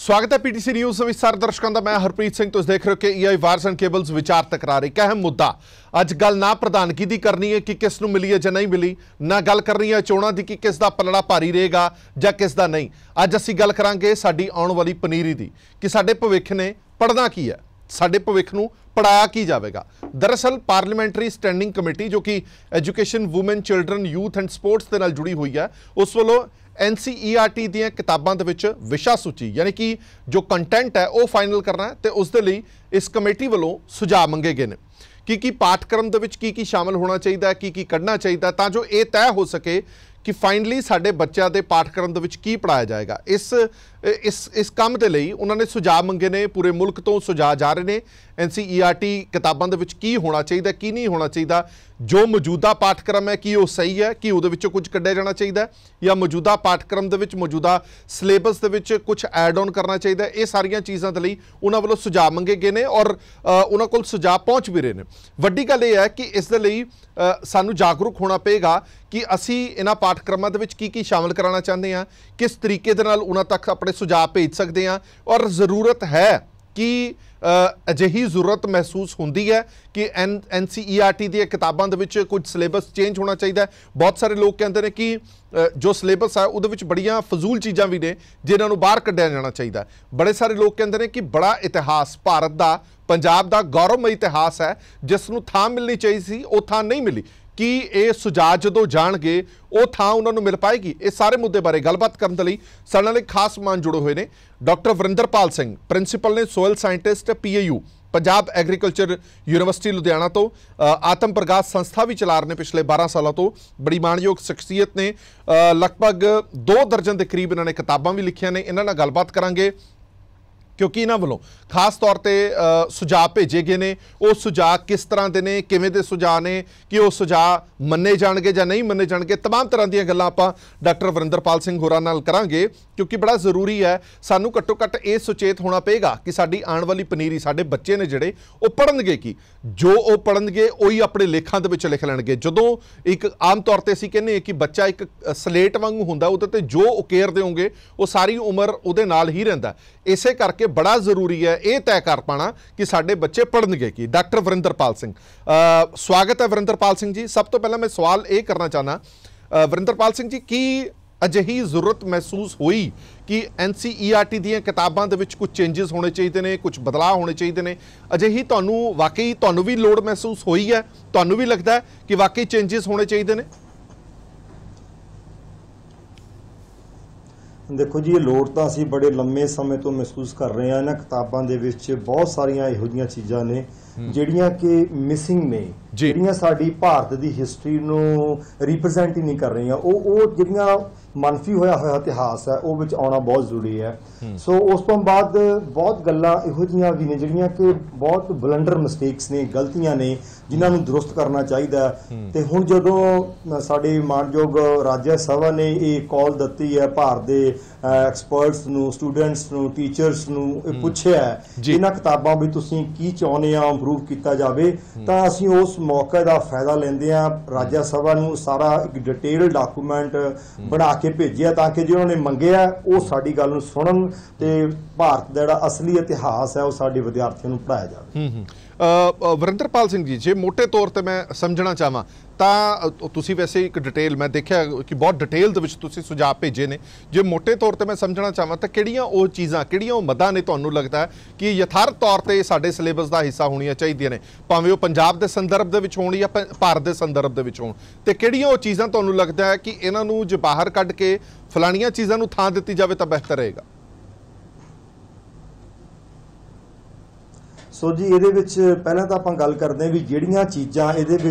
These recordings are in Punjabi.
स्वागत है पीटीसी न्यूज़ विस्तार दर्शकों का। मैं हरप्रीत सिंह। तुम देख रहे हो कि ईआई वार्स एंड केबल्स विचार तकरार। एक अहम मुद्दा अज गल ना प्रधानगी की करनी है कि किस नूं मिली है या नहीं मिली, ना गल करनी है चोणां दी कि किस दा पलड़ा भारी रहेगा या किस दा नहीं। अज असीं गल करांगे साडी आउण वाली पनीरी दी कि साडे भविख ने पढ़ना की है, साडे भविख नूं पढ़ाया की जाएगा। दरअसल पार्लीमेंटरी स्टैंडिंग कमेटी जो कि education women children youth and sports के नाल जुड़ी हुई है, उस वालों NCERT ਦੀਆਂ किताबां ਦੇ ਵਿੱਚ विशा सूची यानी कि जो कंटेंट है वह फाइनल करना है, तो उसके लिए इस कमेटी वालों सुझाव मंगे गए हैं कि पाठक्रम दे विच की शामिल होना चाहिए, की कढ़ना चाहिए, तां जो ये तय हो सके कि फाइनली साडे बच्चों के पाठक्रम दे विच की पढ़ाया जाएगा। इस काम के लिए उन्होंने सुझाव मंगे ने, पूरे मुल्क तो सुझाव जा रहे हैं। NCERT किताबां दे विच की होना चाहिए, की नहीं होना चाहिए, जो मौजूदा पाठक्रम है कि वो सही है, कि उहदे विचों कुछ कढ़िया जाना चाहिए या मौजूदा पाठक्रम दे विच मौजूदा सिलेबस दे विच कुछ ऐड ऑन करना चाहिए। ये सारिया चीज़ों के लिए उन्होंने वालों सुझाव मंगे गए हैं और उन्होंने कोल सुझाव पहुँच भी रहे हैं। वड्डी गल यह है कि इस दे लई सानू जागरूक होना पेगा कि असी इन्हां पाठक्रमां दे विच की शामिल कराना चाहते हैं, किस तरीके दे नाल उन्हां तक अपने सुझाव भेज सकते हैं। और ज़रूरत है कि अजिही जरूरत महसूस होती है कि NCERT दी किताबां दे विच कुछ सिलेबस चेंज होना चाहिए। बहुत सारे लोग कहते हैं कि जो सिलेबस है उहदे विच बड़ियां फजूल चीज़ां भी ने जिन्हां नूं बाहर कढ़िया जाना चाहिए। बड़े सारे लोग कहते हैं कि बड़ा इतिहास भारत का, पंजाब का गौरवमय इतिहास है जिसनूं थां मिलनी चाहिए सी, वो थां नहीं मिली, कि ये सुझाव जो जाणगे वो थां उन्होंने मिल पाएगी। इस सारे मुद्दे बारे गलबात करने के लिए साडे नाल खास मेहमान जुड़े हुए हैं। डॉक्टर वरिंदरपाल सिंह प्रिंसीपल ने soil scientist PAU Punjab agriculture university Ludhiana तो, आत्म प्रकाश संस्था भी चला रहे हैं पिछले 12 सालों तो। बड़ी माणयोग शख्सियत ने, लगभग 2 दर्जन के करीब इन्होंने किताबां भी लिखिया ने। इन्हां नाल गलबात करांगे क्योंकि इन्हां वालों खास तौर पर सुझाव भेजे गए हैं। वो सुझाव किस तरह के ने, किवें दे सुझाव ने, कि वो सुझाव मन्ने जाणगे या नहीं मन्ने जाणगे, तमाम तरह दी गल्लां आपां डॉक्टर वरिंदरपाल सिंह होरां नाल करांगे। क्योंकि बड़ा जरूरी है सानू घट्टो घट्ट ये सुचेत होना पेगा कि साडी आने वाली पनीरी, साडे बच्चे ने जिहड़े वो पढ़नगे की, जो वो पढ़नगे उही अपने लेखां दे विच लिख लैणगे। जदों एक आम तौर पर असीं कहने कि बच्चा एक सलेट वांगू हुंदा, उहदे ते जो उकेरदे होंगे वो सारी उम्र उहदे नाल ही रहिंदा। इसे करके बड़ा जरूरी है ये तय कर पाना कि साडे बच्चे पढ़नगे की। डॉक्टर वरिंदरपाल सिंह, स्वागत है वरिंदरपाल सिंह जी। सब तो पहला मैं सवाल ये करना चाहना वरिंदरपाल सिंह जी, की अजिही जरूरत महसूस हुई कि NCERT दी किताबां दे विच कुछ चेंजिस होने चाहिए ने, कुछ बदलाव होने चाहिए ने, अजिही तुहानू वाकई तुहानू भी लोड़ महसूस हुई है, तुहानू भी लगता है कि वाकई चेंजिस होने चाहिए ने? देखो जी, ये लोड़ तो असी बड़े लंबे समय तो महसूस कर रहे हैं। इन्हां किताबां दे विच बहुत सारिया इहो जिहियां चीज़ां ने ਜਿਹੜੀਆਂ कि मिसिंग ने, ਜਿਹੜੀਆਂ साडी भारत की हिस्टरी ਨੂੰ रिप्रजेंट ही नहीं कर रही। ਉਹ ਜਿਹੜੀਆਂ मनफी होया होया इतिहास है वो विच आउणा बहुत जरूरी है। सो उस तो बाद बहुत गल्लां इहो जिहियां भी ने ਜਿਹੜੀਆਂ कि बहुत बलंडर मिसटेक्स ने, गलतियां ने जिन्हां नूं दुरुस्त करना चाहिए। तो हुण जदों साडी मानयोग राज्य सभा ने ये कॉल दित्ती है भारत के एक्सपर्ट्स नूं, स्टूडेंट्स नूं, टीचर्स नूं पुछिआ इन्हां किताबां भी तुसीं की चाहुंदे आ इंप्रूव किया जाए, तो असीं उस मौके का फायदा लेंदे आ। राज्य सभा नूं सारा एक डिटेल डॉक्यूमेंट बना के भेजिया ताकि जो उन्होंने मंगिया वो साडी गल नूं सुनन ते भारत का जिहड़ा असली इतिहास है वो साडे विद्यार्थियों नूं पढ़ाया जाए। वरिंदरपाल सिंह जी, जे मोटे तौर पर मैं समझना चाहवां तो तुसी वैसे एक डिटेल मैं देखा कि बहुत डिटेल दे विच तुसी सुझाव भेजे ने, जे मोटे तौर पर मैं समझना चाहवां तो किहड़ियां वो चीज़ां, किहड़ियां वो मदां ने तुहानूं लगदा है कि यथार्थ तौर पर साडे सिलेबस का हिस्सा होणियां चाहीदियां ने, भावें वो पंजाब के संदर्भ दे विच होण या भारत के संदर्भ दे विच होण, ते किहड़ियां वो चीज़ां तुहानूं लगदा है कि इन्हां नूं जे बाहर कढ के फलाणियां चीज़ां नूं थां दित्ती जावे तां बेहतर रहेगा? सो जी, ये पहले तो आप गल करते हैं भी ਜਿਹੜੀਆਂ चीज़ां ये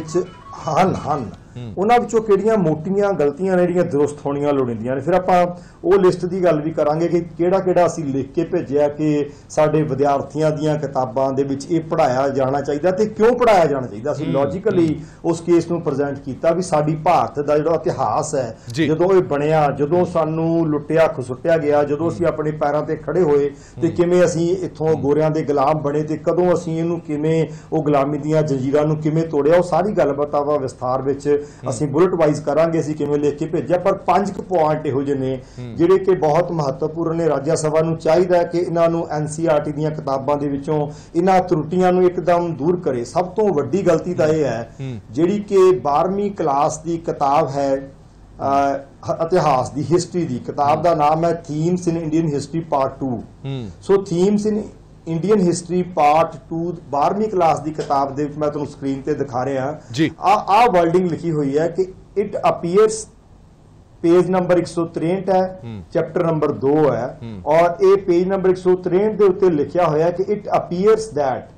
ਹਨ ਉਹਨਾਂ ਵਿੱਚੋਂ ਕਿਹੜੀਆਂ ਮੋਟੀਆਂ ਗਲਤੀਆਂ ਨੇ ਜਿਹੜੀਆਂ ਦਰੁਸਤ ਹੋਣੀਆਂ ਲੋੜੀਂਦੀਆਂ ਨੇ। ਫਿਰ ਆਪਾਂ ਉਹ ਲਿਸਟ ਦੀ ਗੱਲ ਵੀ ਕਰਾਂਗੇ ਕਿ ਕਿਹੜਾ ਕਿਹੜਾ ਅਸੀਂ ਲਿਖ ਕੇ ਭੇਜਿਆ ਕਿ ਸਾਡੇ ਵਿਦਿਆਰਥੀਆਂ ਦੀਆਂ ਕਿਤਾਬਾਂ ਦੇ ਵਿੱਚ ਇਹ ਪੜ੍ਹਾਇਆ ਜਾਣਾ ਚਾਹੀਦਾ ਤੇ ਕਿਉਂ ਪੜ੍ਹਾਇਆ ਜਾਣਾ ਚਾਹੀਦਾ। ਅਸੀਂ ਲੌਜੀਕਲੀ ਉਸ ਕੇਸ ਨੂੰ ਪ੍ਰੈਜ਼ੈਂਟ ਕੀਤਾ ਵੀ ਸਾਡੀ ਭਾਰਤ ਦਾ ਜਿਹੜਾ ਇਤਿਹਾਸ ਹੈ, ਜਦੋਂ ਇਹ ਬਣਿਆ, ਜਦੋਂ ਸਾਨੂੰ ਲੁੱਟਿਆ ਖਸੁੱਟਿਆ ਗਿਆ, ਜਦੋਂ ਅਸੀਂ ਆਪਣੇ ਪੈਰਾਂ ਤੇ ਖੜੇ ਹੋਏ ਤੇ ਕਿਵੇਂ ਅਸੀਂ ਇੱਥੋਂ ਗੋਰਿਆਂ ਦੇ ਗੁਲਾਮ ਬਣੇ ਤੇ ਕਦੋਂ ਅਸੀਂ ਇਹਨੂੰ ਕਿਵੇਂ ਉਹ ਗੁਲਾਮੀ ਦੀਆਂ ਜੰਜੀਰਾਂ ਨੂੰ ਕਿਵੇਂ ਤੋੜਿਆ, ਉਹ ਸਾਰੀ ਗੱਲਬਾਤ ਆਪਾਂ ਵਿਸਥਾਰ ਵਿੱਚ ਅਸੀਂ ਬੁਲਟ ਵਾਈਜ਼ ਕਰਾਂਗੇ ਅਸੀਂ ਕਿਵੇਂ ਲਿਖ ਕੇ ਭੇਜਿਆ, ਪਰ 5 ਪੁਆਇੰਟ ਇਹੋ ਜਿਹੇ ਨੇ ਜਿਹੜੇ ਕਿ ਬਹੁਤ ਮਹੱਤਵਪੂਰਨ ਨੇ। ਰਾਜ ਸਭਾ ਨੂੰ ਚਾਹੀਦਾ ਹੈ ਕਿ ਇਹਨਾਂ ਨੂੰ NCERT ਦੀਆਂ ਕਿਤਾਬਾਂ ਦੇ ਵਿੱਚੋਂ ਇਹਨਾਂ ਤਰੁੱਟੀਆਂ ਨੂੰ ਇੱਕਦਮ ਦੂਰ ਕਰੇ। ਸਭ ਤੋਂ ਵੱਡੀ ਗਲਤੀ ਤਾਂ ਇਹ ਹੈ ਜਿਹੜੀ ਕਿ 12ਵੀਂ ਕਲਾਸ ਦੀ ਕਿਤਾਬ ਹੈ ਇਤਿਹਾਸ ਦੀ, ਹਿਸਟਰੀ ਦੀ ਕਿਤਾਬ ਦਾ ਨਾਮ ਹੈ themes in Indian history part 2। So themes in Indian history part 2 12ਵੀਂ ਕਲਾਸ ਦੀ ਕਿਤਾਬ ਦੇ ਵਿੱਚ ਮੈਂ ਤੁਹਾਨੂੰ ਸਕਰੀਨ ਤੇ ਦਿਖਾ ਰਿਹਾ ਆ ਵਰਡਿੰਗ ਲਿਖੀ ਹੋਈ ਹੈ ਕਿ ਇਟ ਅਪੀਅਰਸ, पेज नंबर 163 है, चैप्टर नंबर 2 है, और ये पेज नंबर 163 ਦੇ ਉੱਤੇ ਲਿਖਿਆ ਹੋਇਆ ਕਿ it appears that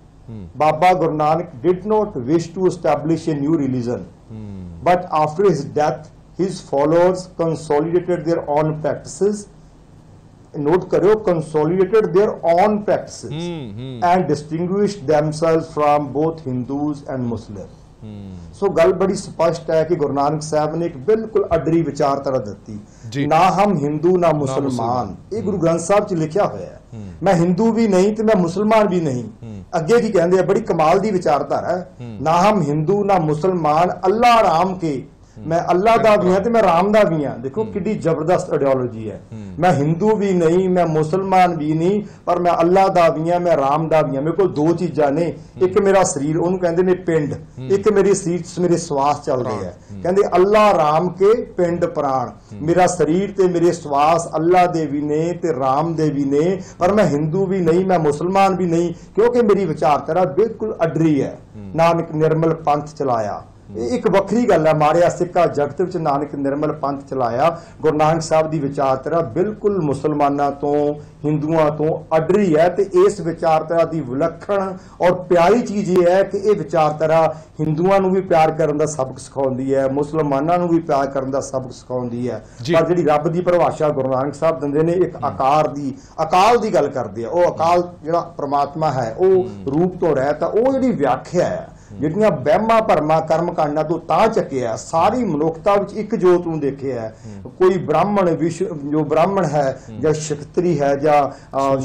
Baba Guru Nanak did not wish to establish a new religion, but after his death his followers consolidated their own practices, note करो, consolidated their own practices and distinguished themselves from both Hindus and Muslims। सो गल बड़ी स्पष्ट है कि गुरु नानक साहब ने एक बिल्कुल अडरी विचारधारा दी, ना हम हिंदू ना मुसलमान। ये गुरु ग्रंथ साहब च लिखा हुआ है, मैं हिंदू भी नहीं तो मैं मुसलमान भी नहीं। अगे की कहते हैं, बड़ी कमाल दी विचारधारा है, ना हम हिंदू ना मुसलमान, अल्लाह राम के, मैं अल्लाह दा भी हां ते मैं राम दा भी हां। देखो कितनी जबरदस्त आइडियोलॉजी है, मैं हिंदू भी नहीं मैं मुसलमान भी नहीं, पर मैं अल्लाह दा भी हां मैं राम दा भी हां। मेरे को दो चीज़ां ने, एक मेरा शरीर ओनू कहंदे ने पिंड, एक मेरे शरीर च मेरे श्वास चल रहे हैं। कहंदे अल्लाह राम के पिंड प्राण, मेरा शरीर ते मेरे श्वास अल्लाह दे भी ने ते राम दे भी ने, पर मैं हिंदू भी नहीं मैं मुसलमान भी नहीं, क्योंकि मेरी विचारधारा बिल्कुल अडरी है। नानक निर्मल पंथ चलाया, एक वक्री गल है, मारिया सिक्का जगत विच नानक निर्मल पंथ चलाया। गुरु नानक साहब की विचारधारा बिल्कुल मुसलमानों तो हिंदुओं तो अडरी है, तो इस विचारधारा की विलक्षण और प्यारी चीज़ ये है कि यह विचारधारा हिंदुओं को भी प्यार करने का सबक सिखाती है, मुसलमानों को भी प्यार करने का सबक सिखाती है। पर जी रब की परिभाषा गुरु नानक साहब दिंदे ने, एक आकार की, अकाल की गल करते हैं। वो अकाल जिहड़ा परमात्मा है वो रूप तो रहता, वो जिहड़ी व्याख्या है ਜਿਹੜੀਆਂ ਵਹਿਮਾਂ ਭਰਮਾਂ ਕਰਮ ਕਾਂਡਾਂ ਤੋਂ ਤਾਂ ਚੱਕਿਆ, ਸਾਰੀ ਮਨੁੱਖਤਾ ਵਿੱਚ ਇੱਕ ਜੋਤ ਨੂੰ ਦੇਖਿਆ। ਕੋਈ ਬ੍ਰਾਹਮਣ ਜੋ ਬ੍ਰਾਹਮਣ ਹੈ ਜਾਂ ਸ਼ਕਤਰੀ ਹੈ ਜਾਂ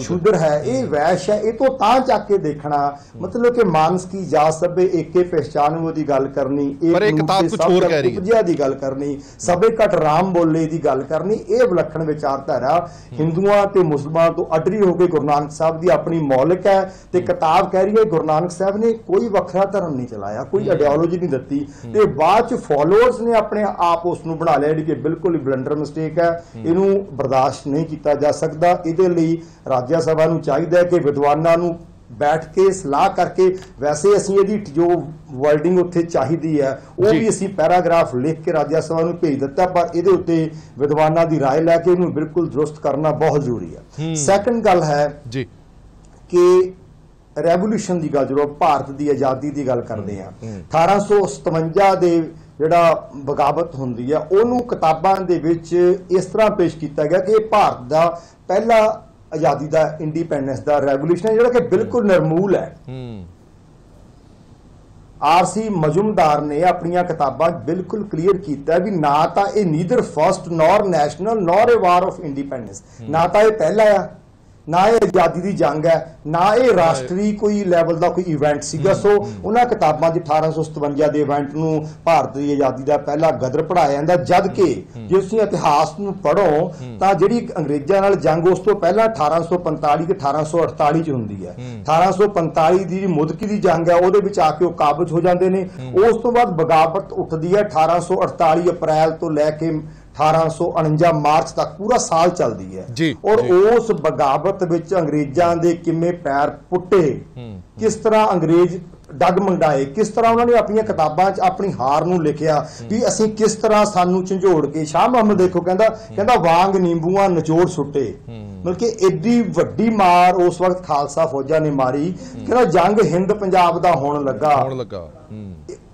ਸ਼ੂਦਰ ਹੈ, ਇਹ ਵੈਸ਼ ਹੈ, ਇਹ ਤੋਂ ਤਾਂ ਚੱਕ ਕੇ ਦੇਖਣਾ। मतलब कि मानस की जा सबे एके पहचान वो दी गल करनी, एक उपजिया दी गल करनी, सबे घट राम बोले दी गल करनी, ये विलक्षण विचारधारा हिंदुआं ते मुसलमानां तो अडरी हो गई। गुरु नानक साहब दी अपनी मौलिक है ते किताब कह रही है गुरु नानक साहब ने कोई वखरा धर्म नहीं चलाया, कोई आइडियोलॉजी नहीं दी, ते बाद च फॉलोअर्स ने अपने आप उसनूं बना लिया, जिहड़ी कि बिल्कुल ब्लंडर मिसटेक है। इहनूं बर्दाश्त नहीं किया जा सकता। इहदे लई राज्य सभा नूं चाहीदा है कि विद्वानां नूं बैठ के सलाह करके, वैसे असीं इहदी जो वर्डिंग उत्थे चाहिदी है वो भी असीं पैराग्राफ लिख के राज्य सभा नूं भेज दिता, पर इहदे उत्ते विद्वानां दी राय लैके इहनूं बिल्कुल दुरुस्त करना बहुत जरूरी है। सैकंड गल है जी कि रैवोल्यूशन की गल, जो भारत की आज़ादी की गल करते हैं, 1857 के जिहड़ा बगावत हुंदी है उहनूं किताबां दे विच इस तरह पेश किया गया कि भारत का पहला आज़ादी का इंडिपेंडेंस का रैवोल्यूशन है जिहड़ा कि बिल्कुल निर्मूल है। RC मजुमदार ने अपनी किताबां बिल्कुल क्लीयर किया भी ना तो ये neither first nor national nor a war of independence, ना तो यह पहला है ना ये आज़ादी की जंग है, ना ये राष्ट्रीय कोई लैवल का कोई इवेंट सीगा। सो उन्होंने किताबों 1857 के इवेंट नूं भारत की आज़ादी का पहला गदर पढ़ाया जाता, जबकि जे तुसीं इतिहास नूं पढ़ो तो जिहड़ी अंग्रेज़ां नाल जंग उस तो पहला 1845 ते 1848 च हुंदी है। 1845 की मुदकी की जंग है उहदे विच आके वो काबज हो जाते हैं। उस तो बाद बगावत उठती है 1848 अप्रैल तो लैके 1849 मार्च तक पूरा साल चलती है। और उस बगावत विच अंग्रेज़ां दे किवें पैर पुट्टे, किस तरह अंग्रेज डगमगाए, किस तरह उन्होंने अपन किताबां अपनी हार नूं लिखिया भी असीं किस तरह सानू झंझोड़ के। शाह मुहम्मद देखो कहंदा वांग नींबूआं निचोड़ सुट्टे, मतलब कि एडी वड्डी मार उस वक्त खालसा फौजा ने मारी। कहंदा जंग हिंद पंजाब दा होण लगा,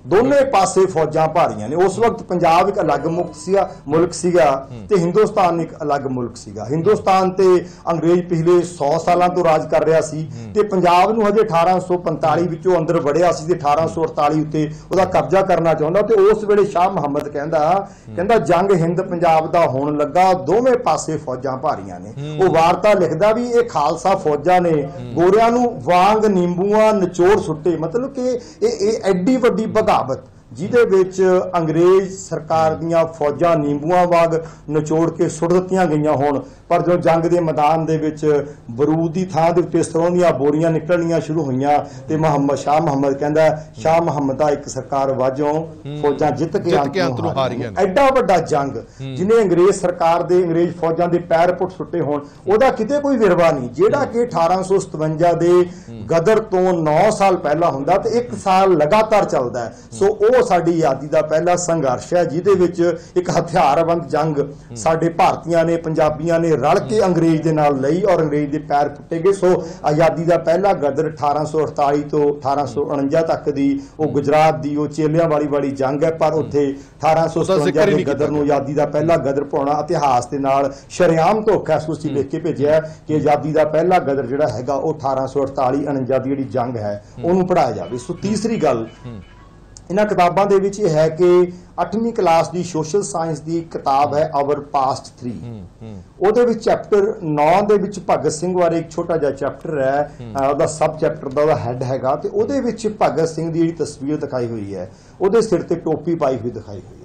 दोनों पासे फौजां भारियां ने। उस वक्त पंजाब एक अलग मुल्क सीगा ते हिंदुस्तान एक अलग मुल्क सीगा। हिंदुस्तान ते अंग्रेज पिछले 100 सालों तो राज कर रहा सी ते पंजाब नूं हजे 1845 विचों अंदर वड़िया सी ते 1848 उत्ते उहदा कब्जा करना चाहुंदा। ते उस वेले शाह मुहम्मद कहंदा जंग हिंद पंजाब दा होण लगा, दोवें पासे फौजां भारियां ने। वो वार्ता लिखदा भी ये खालसा फौजां ने गोरियां नूं वांग नींबूआं निचोड़ सुट्टे, मतलब कि एडी वड्डी बगावत ਜਿਹਦੇ ਵਿੱਚ ਅੰਗਰੇਜ਼ ਸਰਕਾਰ ਦੀਆਂ ਫੌਜਾਂ ਨੀਂਬੂਆਂ ਵਾਂਗ ਨਿਚੋੜ ਕੇ ਸੁੱਟ ਦਿੱਤੀਆਂ ਗਈਆਂ ਹੋਣ, ਪਰ ਜੋ ਜੰਗ ਦੇ ਮੈਦਾਨ ਦੇ ਵਿੱਚ ਬਰੂਦ ਦੀ ਥਾਂ ਦੇ ਉੱਤੇ ਸਰੋਂ ਦੀਆਂ ਬੋਰੀਆਂ ਨਿਕਲਣੀਆਂ ਸ਼ੁਰੂ ਹੋਈਆਂ ਤੇ ਸ਼ਾਹ ਮੁਹੰਮਦ ਕਹਿੰਦਾ ਸ਼ਾਹ ਮੁਹੰਮਦ ਦਾ ਇੱਕ ਸਰਕਾਰ ਵਾਜੋਂ ਫੌਜਾਂ ਜਿੱਤ ਕੇ ਅੰਤ ਨੂੰ ਹਾਰੀਆਂ। ਐਡਾ ਵੱਡਾ ਜੰਗ ਜਿਹਨੇ ਅੰਗਰੇਜ਼ ਸਰਕਾਰ ਦੇ ਅੰਗਰੇਜ਼ ਫੌਜਾਂ ਦੇ ਪੈਰ ਪੁੱਟ ਸੁੱਟੇ ਹੋਣ, ਉਹਦਾ ਕਿਤੇ ਕੋਈ ਵਿਰਵਾ ਨਹੀਂ, ਜਿਹੜਾ ਕਿ 1857 ਦੇ ਗਦਰ ਤੋਂ 9 ਸਾਲ ਪਹਿਲਾਂ ਹੁੰਦਾ ਤੇ 1 ਸਾਲ ਲਗਾਤਾਰ ਚੱਲਦਾ ਹੈ। ਸੋ ਉਹ ਸਾਡੀ ਆਜ਼ਾਦੀ ਦਾ ਪਹਿਲਾ ਸੰਘਰਸ਼ ਹੈ, ਜਿਹਦੇ ਵਿੱਚ ਇੱਕ ਹਥਿਆਰਬੰਦ ਜੰਗ ਸਾਡੇ ਭਾਰਤੀਆਂ ਨੇ, ਪੰਜਾਬੀਆਂ ਨੇ ਰਲ ਕੇ ਅੰਗਰੇਜ਼ ਦੇ ਨਾਲ ਲਈ ਔਰ ਅੰਗਰੇਜ਼ ਦੇ ਪੈਰ ਪੁੱਟੇ ਗਏ। ਸੋ ਆਜ਼ਾਦੀ ਦਾ ਪਹਿਲਾ ਗਦਰ 1848 ਤੋਂ 1849 ਤੱਕ ਦੀ ਉਹ ਗੁਜਰਾਤ ਦੀ ਉਹ ਚੇਲਿਆਂ ਵਾਲੀ ਜੰਗ ਹੈ, ਪਰ ਉੱਥੇ 1857 ਦੇ ਗਦਰ ਨੂੰ ਆਜ਼ਾਦੀ ਦਾ ਪਹਿਲਾ ਗਦਰ ਪਾਉਣਾ ਇਤਿਹਾਸ ਦੇ ਨਾਲ ਸ਼ਰੇਆਮ ਧੋਖਾ। ਤੁਸੀਂ ਲਿਖ ਕੇ ਭੇਜਿਆ ਕਿ ਆਜ਼ਾਦੀ ਦਾ ਪਹਿਲਾ ਗਦਰ ਜਿਹੜਾ ਹੈਗਾ ਉਹ 1848-49 ਦੀ ਜਿਹੜੀ ਜੰਗ ਹੈ ਉਹਨੂੰ ਪੜ੍ਹਾਇਆ ਜਾਵੇ। ਸੋ ਤੀਸਰੀ ਗੱਲ ਇਹਨਾਂ ਕਿਤਾਬਾਂ ਦੇ ਵਿੱਚ ਇਹ ਹੈ ਕਿ 8ਵੀਂ ਕਲਾਸ ਦੀ ਸੋਸ਼ਲ ਸਾਇੰਸ ਦੀ ਕਿਤਾਬ ਹੈ ਆਵਰ ਪਾਸਟ 3। ਉਹਦੇ ਵਿੱਚ ਚੈਪਟਰ 9 ਦੇ ਵਿੱਚ ਭਗਤ ਸਿੰਘ ਬਾਰੇ ਇੱਕ ਛੋਟਾ ਜਿਹਾ ਚੈਪਟਰ ਹੈ, ਉਹਦਾ ਸਬ ਚੈਪਟਰ ਦਾ ਉਹਦਾ ਹੈਡ ਹੈਗਾ, ਤੇ ਉਹਦੇ ਵਿੱਚ ਭਗਤ ਸਿੰਘ ਦੀ ਜਿਹੜੀ ਤਸਵੀਰ ਦਿਖਾਈ ਹੋਈ ਹੈ, ਉਹਦੇ ਸਿਰ ਤੇ ਟੋਪੀ ਪਾਈ ਹੋਈ ਦਿਖਾਈ ਹੋਈ ਹੈ।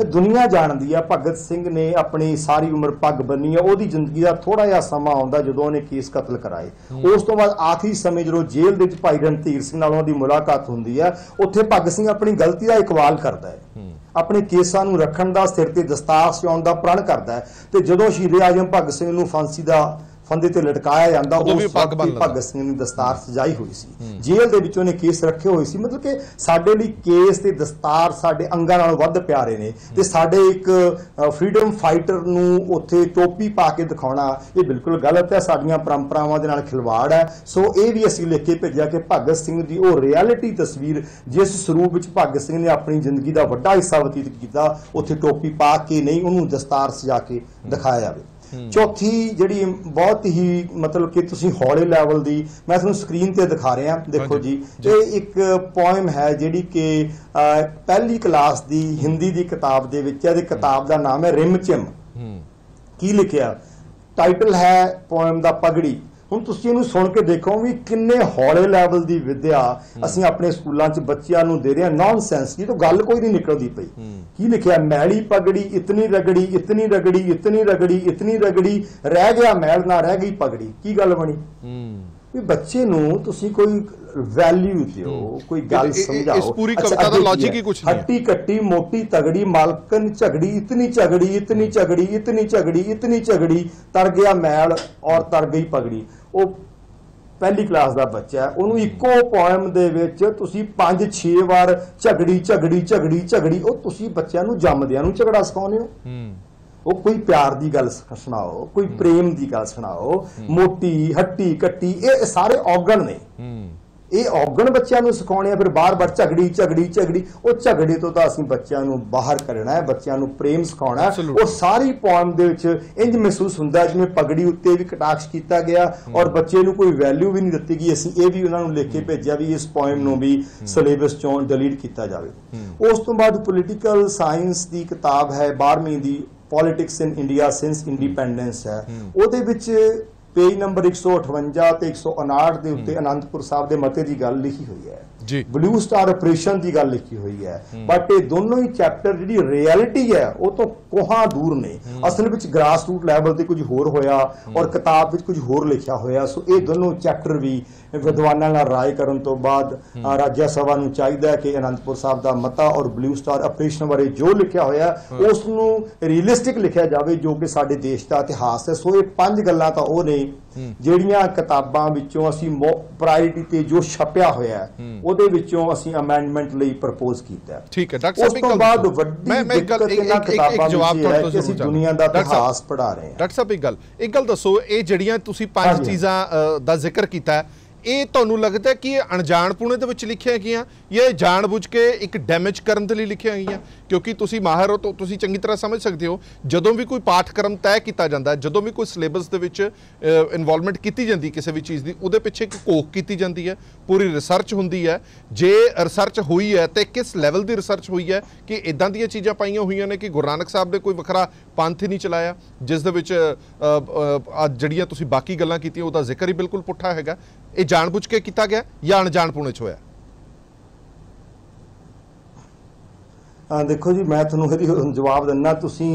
ਦੁਨੀਆ ਜਾਣਦੀ ਆ ਭਗਤ ਸਿੰਘ ਨੇ ਆਪਣੀ ਸਾਰੀ ਉਮਰ ਪੱਗ ਬੰਨੀ ਹੈ। ਉਹਦੀ ਜ਼ਿੰਦਗੀ ਦਾ ਥੋੜਾ ਜਿਹਾ ਸਮਾਂ ਆਉਂਦਾ ਜਦੋਂ ਉਹਨੇ ਕੇਸ ਕਤਲ ਕਰਾਏ। ਉਸ ਤੋਂ ਬਾਅਦ ਆਖਰੀ ਸਮੇਂ ਜਦੋਂ ਜੇਲ੍ਹ ਦੇ ਵਿੱਚ ਭਾਈ ਰਣਧੀਰ ਸਿੰਘ ਨਾਲ ਉਹਦੀ ਮੁਲਾਕਾਤ ਹੁੰਦੀ ਹੈ, ਉੱਥੇ ਭਗਤ ਸਿੰਘ ਆਪਣੀ ਗਲਤੀ ਦਾ ਇਕਬਾਲ ਕਰਦਾ ਹੈ, ਆਪਣੇ ਕੇਸਾਂ ਨੂੰ ਰੱਖਣ ਦਾ, ਸਿਰ ਤੇ ਦਸਤਾਰ ਸਜਾਉਣ ਦਾ ਪ੍ਰਣ ਕਰਦਾ ਹੈ। ਤੇ ਜਦੋਂ ਸ਼ਹੀਦ ਆਜ਼ਮ ਭਗਤ ਸਿੰਘ ਨੂੰ ਫਾਂਸੀ ਦਾ ਫੰਦੇ ਤੇ ਲਟਕਾਇਆ ਜਾਂਦਾ, ਉਸ ਵਕਤ ਭਗਤ ਸਿੰਘ ਨੇ ਦਸਤਾਰ ਸਜਾਈ ਹੋਈ ਸੀ, ਜੇਲ੍ਹ ਦੇ ਵਿੱਚ ਉਹਨੇ ਕੇਸ ਰੱਖੇ ਹੋਏ ਸੀ। ਮਤਲਬ ਕਿ ਸਾਡੇ ਲਈ ਕੇਸ ਤੇ ਦਸਤਾਰ ਸਾਡੇ ਅੰਗਾਂ ਨਾਲੋਂ ਵੱਧ ਪਿਆਰੇ ਨੇ, ਤੇ ਸਾਡੇ ਇੱਕ ਫਰੀडम ਫਾਈਟਰ ਨੂੰ ਉੱਥੇ ਟੋਪੀ ਪਾ ਕੇ ਦਿਖਾਉਣਾ ਇਹ ਬਿਲਕੁਲ ਗਲਤ ਹੈ, ਸਾਡੀਆਂ ਪਰੰਪਰਾਵਾਂ ਦੇ ਨਾਲ ਖਿਲਵਾੜ ਹੈ। ਸੋ ਇਹ ਵੀ ਅਸੀਂ ਲਿਖ ਕੇ ਭੇਜਿਆ ਕਿ ਭਗਤ ਸਿੰਘ ਦੀ ਉਹ ਰਿਐਲਿਟੀ ਤਸਵੀਰ ਜਿਸ ਸਰੂਪ ਵਿੱਚ ਭਗਤ ਸਿੰਘ ਨੇ ਆਪਣੀ ਜ਼ਿੰਦਗੀ ਦਾ ਵੱਡਾ ਹਿੱਸਾ ਬਤੀਤ ਕੀਤਾ, ਉੱਥੇ ਟੋਪੀ ਪਾ ਕੇ ਨਹੀਂ, ਉਹਨੂੰ ਦਸਤਾਰ ਸਜਾ ਕੇ ਦਿਖਾਇਆ ਜਾਵੇ। ਚੌਥੀ ਜਿਹੜੀ ਬਹੁਤ ਹੀ ਮਤਲਬ ਕਿ ਤੁਸੀਂ ਹੌਲੇ ਲੈਵਲ ਦੀ, ਮੈਂ ਤੁਹਾਨੂੰ ਸਕਰੀਨ ਤੇ ਦਿਖਾ ਰਿਹਾ, ਦੇਖੋ ਜੀ, ਇਹ ਇੱਕ ਪੋਇਮ ਹੈ ਜਿਹੜੀ ਕਿ ਪਹਿਲੀ ਕਲਾਸ ਦੀ ਹਿੰਦੀ ਦੀ ਕਿਤਾਬ ਦੇ ਵਿੱਚ ਹੈ। ਇਹਦੀ ਕਿਤਾਬ ਦਾ ਨਾਮ ਹੈ ਰਿਮਝਿਮ। ਕੀ ਲਿਖਿਆ? ਟਾਈਟਲ ਹੈ ਪੋਇਮ ਦਾ ਪਗੜੀ। ਹੁਣ ਤੁਸੀਂ ਇਹਨੂੰ ਸੁਣ ਕੇ ਦੇਖੋ ਵੀ ਕਿੰਨੇ ਹੌਲੇ ਲੈਵਲ ਦੀ ਵਿਦਿਆ ਅਸੀਂ ਆਪਣੇ ਸਕੂਲਾਂ 'ਚ ਬੱਚਿਆਂ ਨੂੰ ਦੇ ਰਹੇ ਹਾਂ। ਨੌਨਸੈਂਸ, ਇਹ ਤਾਂ ਗੱਲ ਕੋਈ ਨਹੀਂ ਨਿਕਲਦੀ ਪਈ। ਕੀ ਲਿਖਿਆ? ਮੈਲੀ ਪਗੜੀ ਇਤਨੀ ਰਗੜੀ, ਇਤਨੀ ਰਗੜੀ, ਇਤਨੀ ਰਗੜੀ, ਇਤਨੀ ਰਗੜੀ, ਰਹਿ ਗਿਆ ਮੈਲ ਨਾ ਰਹਿ ਗਈ ਪਗੜੀ। ਕੀ ਗੱਲ ਬਣੀ? ਵੀ ਬੱਚੇ ਨੂੰ ਤੁਸੀਂ ਕੋਈ ਵੈਲਿਊ ਦਿਓ, ਕੋਈ ਗੱਲ ਸਮਝਾਓ। ਇਸ ਪੂਰੀ ਕਵਿਤਾ ਦਾ ਲੌਜਿਕ ਹੀ ਕੁਛ ਨਹੀਂ ਹੈ। ਹੱਟੀ ਕੱਟੀ ਮੋਟੀ ਤਗੜੀ ਮਾਲਕਨ ਝਗੜੀ, ਇਤਨੀ ਝਗੜੀ, ਇਤਨੀ ਝਗੜੀ, ਇਤਨੀ ਝਗੜੀ, ਇਤਨੀ ਝਗੜੀ, ਤਰ ਗਿਆ ਮੈਲ ਔਰ ਤਰ ਗਈ ਪਗੜੀ। ਉਹ ਪਹਿਲੀ ਕਲਾਸ ਦਾ ਬੱਚਾ ਹੈ, ਉਹਨੂੰ ਇੱਕੋ ਪੋਇਮ ਦੇ ਵਿੱਚ ਤੁਸੀਂ 5-6 ਵਾਰ ਝਗੜੀ ਝਗੜੀ ਝਗੜੀ ਝਗੜੀ, ਉਹ ਤੁਸੀਂ ਬੱਚਿਆਂ ਨੂੰ ਜੰਮਦਿਆਂ ਨੂੰ ਝਗੜਾ ਸਿਖਾਉਂਦੇ ਹੋ। ਉਹ ਕੋਈ ਪਿਆਰ ਦੀ ਗੱਲ ਸੁਣਾਓ, ਕੋਈ ਪ੍ਰੇਮ ਦੀ ਗੱਲ ਸੁਣਾਓ। ਮੋਟੀ, ਹੱਟੀ, ਕੱਟੀ, ਇਹ ਸਾਰੇ ਔਗਣ ਨੇ, ਇਹ ਔਗਣ ਬੱਚਿਆਂ ਨੂੰ ਸਿਖਾਉਣੇ ਆ। ਫਿਰ ਬਾਰ-ਬਾਰ ਝਗੜੀ ਝਗੜੀ ਝਗੜੀ, ਉਹ ਝਗੜੇ ਤੋਂ ਤਾਂ ਅਸੀਂ ਬੱਚਿਆਂ ਨੂੰ ਬਾਹਰ ਕੱਢਣਾ ਹੈ, ਬੱਚਿਆਂ ਨੂੰ ਪ੍ਰੇਮ ਸਿਖਾਉਣਾ। ਉਹ ਸਾਰੀ ਪੋਇਮ ਦੇ ਵਿੱਚ ਇੰਜ ਮਹਿਸੂਸ ਹੁੰਦਾ ਜਿਵੇਂ ਪਗੜੀ ਉੱਤੇ ਵੀ ਕਟਾਕਸ਼ ਕੀਤਾ ਗਿਆ ਔਰ ਬੱਚੇ ਨੂੰ ਕੋਈ ਵੈਲਿਊ ਵੀ ਨਹੀਂ ਦਿੱਤੀ ਗਈ। ਅਸੀਂ ਇਹ ਵੀ ਉਹਨਾਂ ਨੂੰ ਲਿਖ ਕੇ ਭੇਜਿਆ ਵੀ ਇਸ ਪੋਇਮ ਨੂੰ ਵੀ ਸਿਲੇਬਸ ਚੋਂ ਡਿਲੀਟ ਕੀਤਾ ਜਾਵੇ। ਉਸ ਤੋਂ ਬਾਅਦ ਪੋਲੀਟੀਕਲ ਸਾਇੰਸ ਦੀ ਕਿਤਾਬ ਹੈ 12ਵੀਂ ਦੀ, politics in India since independence ਹੈ। ਉਹਦੇ ਵਿੱਚ पेज नंबर 158 ਤੇ 159 ਦੇ ਉੱਤੇ ਅਨੰਦਪੁਰ ਸਾਹਿਬ ਦੇ ਮਤੇ ਦੀ ਗੱਲ ਲਿਖੀ ਹੋਈ ਹੈ ਜੀ, ਬਲੂ ਸਟਾਰ ਆਪਰੇਸ਼ਨ ਦੀ ਗੱਲ ਲਿਖੀ ਹੋਈ ਹੈ। ਬਟ ਇਹ ਦੋਨੋਂ ਹੀ ਚੈਪਟਰ ਜਿਹੜੀ ਰਿਐਲਿਟੀ ਹੈ ਉਹ ਤੋਂ ਕੋਹਾਂ ਦੂਰ ਨੇ। ਅਸਲ ਵਿੱਚ ਗ੍ਰਾਸ ਰੂਟ ਲੈਵਲ ਤੇ ਕੁਝ ਹੋਰ ਹੋਇਆ ਔਰ ਕਿਤਾਬ ਵਿੱਚ ਕੁਝ ਹੋਰ ਲਿਖਿਆ ਹੋਇਆ। ਸੋ ਇਹ ਦੋਨੋਂ ਚੈਪਟਰ ਵੀ ਵਿਦਵਾਨਾਂ ਨਾਲ ਰਾਏ ਕਰਨ ਤੋਂ ਬਾਅਦ ਰਾਜ ਸਭਾ ਨੂੰ ਚਾਹੀਦਾ ਹੈ ਕਿ ਅਨੰਦਪੁਰ ਸਾਹਿਬ ਦਾ ਮਤਾ ਔਰ ਬਲੂ ਸਟਾਰ ਆਪਰੇਸ਼ਨ ਬਾਰੇ ਜੋ ਲਿਖਿਆ ਹੋਇਆ ਉਸ ਨੂੰ ਰੀਅਲਿਸਟਿਕ ਲਿਖਿਆ ਜਾਵੇ ਜੋ ਕਿ ਸਾਡੇ ਦੇਸ਼ ਦਾ ਇਤਿਹਾਸ ਹੈ। ਸੋ ਇਹ 5 ਗੱਲਾਂ ਤਾਂ ਉਹ ਨੇ ਜਿਹੜੀਆਂ ਕਿਤਾਬਾਂ ਵਿੱਚੋਂ ਅਸੀਂ ਪ੍ਰਾਇੋਰਟੀ ਤੇ ਜੋ ਛਪਿਆ ਹੋਇਆ ਉਹਦੇ ਵਿੱਚੋਂ ਅਸੀਂ ਅਮੈਂਡਮੈਂਟ ਲਈ ਪ੍ਰਪੋਜ਼ ਕੀਤਾ। ਠੀਕ ਹੈ ਡਾਕਟਰ ਸਾਹਿਬ, ਉਸ ਤੋਂ ਬਾਅਦ ਵੱਡੀ ਦਿੱਕਤ ਇਹਨਾਂ ਕਿਤਾਬਾਂ ਵਿੱਚ ਹੈ ਕਿ ਅਸੀਂ ਦੁਨੀਆ ਦਾ ਇਤਿਹਾਸ ਪੜ੍ਹਾ ਰਹੇ ਹਾਂ। ਡਾਕਟਰ ਸਾਹਿਬ ਇੱਕ ਗੱਲ ਦੱਸੋ, ਇਹ ਜਿਹੜੀਆਂ ਤੁਸੀਂ 5 ਚੀਜ਼ਾਂ ਦਾ ਜ਼ਿਕਰ ਕੀਤਾ, ਇਹ ਤੁਹਾਨੂੰ ਲੱਗਦਾ ਕਿ ਇਹ ਅਣਜਾਣਪੁਣੇ ਦੇ ਵਿੱਚ ਲਿਖੀਆਂ ਗਈਆਂ ਜਾਂ ਇਹ ਜਾਣਬੁੱਝ ਕੇ ਇੱਕ ਡੈਮੇਜ ਕਰਨ ਦੇ ਲਈ ਲਿਖੀਆਂ ਗਈਆਂ? ਕਿਉਂਕਿ ਤੁਸੀਂ ਮਾਹਰ ਹੋ ਤਾਂ ਤੁਸੀਂ ਚੰਗੀ ਤਰ੍ਹਾਂ ਸਮਝ ਸਕਦੇ ਹੋ, ਜਦੋਂ ਵੀ ਕੋਈ ਪਾਠਕ੍ਰਮ ਤੈਅ ਕੀਤਾ ਜਾਂਦਾ, ਜਦੋਂ ਵੀ ਕੋਈ ਸਿਲੇਬਸ ਦੇ ਵਿੱਚ ਇਨਵੋਲਵਮੈਂਟ ਕੀਤੀ ਜਾਂਦੀ ਕਿਸੇ ਵੀ ਚੀਜ਼ ਦੀ, ਉਹਦੇ ਪਿੱਛੇ ਇੱਕ ਘੋਖ ਕੀਤੀ ਜਾਂਦੀ ਹੈ, ਪੂਰੀ ਰਿਸਰਚ ਹੁੰਦੀ ਹੈ। ਜੇ ਰਿਸਰਚ ਹੋਈ ਹੈ ਤੇ ਕਿਸ ਲੈਵਲ ਦੀ ਰਿਸਰਚ ਹੋਈ ਹੈ ਕਿ ਇਦਾਂ ਦੀਆਂ ਚੀਜ਼ਾਂ ਪਾਈਆਂ ਹੋਈਆਂ ਨੇ ਕਿ ਗੁਰੂ ਨਾਨਕ ਸਾਹਿਬ ਨੇ ਕੋਈ ਵੱਖਰਾ ਪੰਥ ਹੀ ਨਹੀਂ ਚਲਾਇਆ ਜਿਸ ਦੇ ਵਿੱਚ ਜਿਹੜੀਆਂ ਤੁਸੀਂ ਬਾਕੀ ਗੱਲਾਂ ਕੀਤੀਆਂ ਉਹਦਾ ਜ਼ਿਕਰ ਹੀ ਬਿਲਕੁਲ ਪੁੱਠਾ ਹੈਗਾ। ਇਹ ਜਾਣਬੁੱਝ ਕੇ ਕੀਤਾ ਗਿਆ ਜਾਂ ਅਣਜਾਣਪੁਣੇ 'ਚ ਹੋਇਆ? ਦੇਖੋ ਜੀ, ਮੈਂ ਤੁਹਾਨੂੰ ਇਹਦੀ ਜਵਾਬ ਦਿੰਦਾ।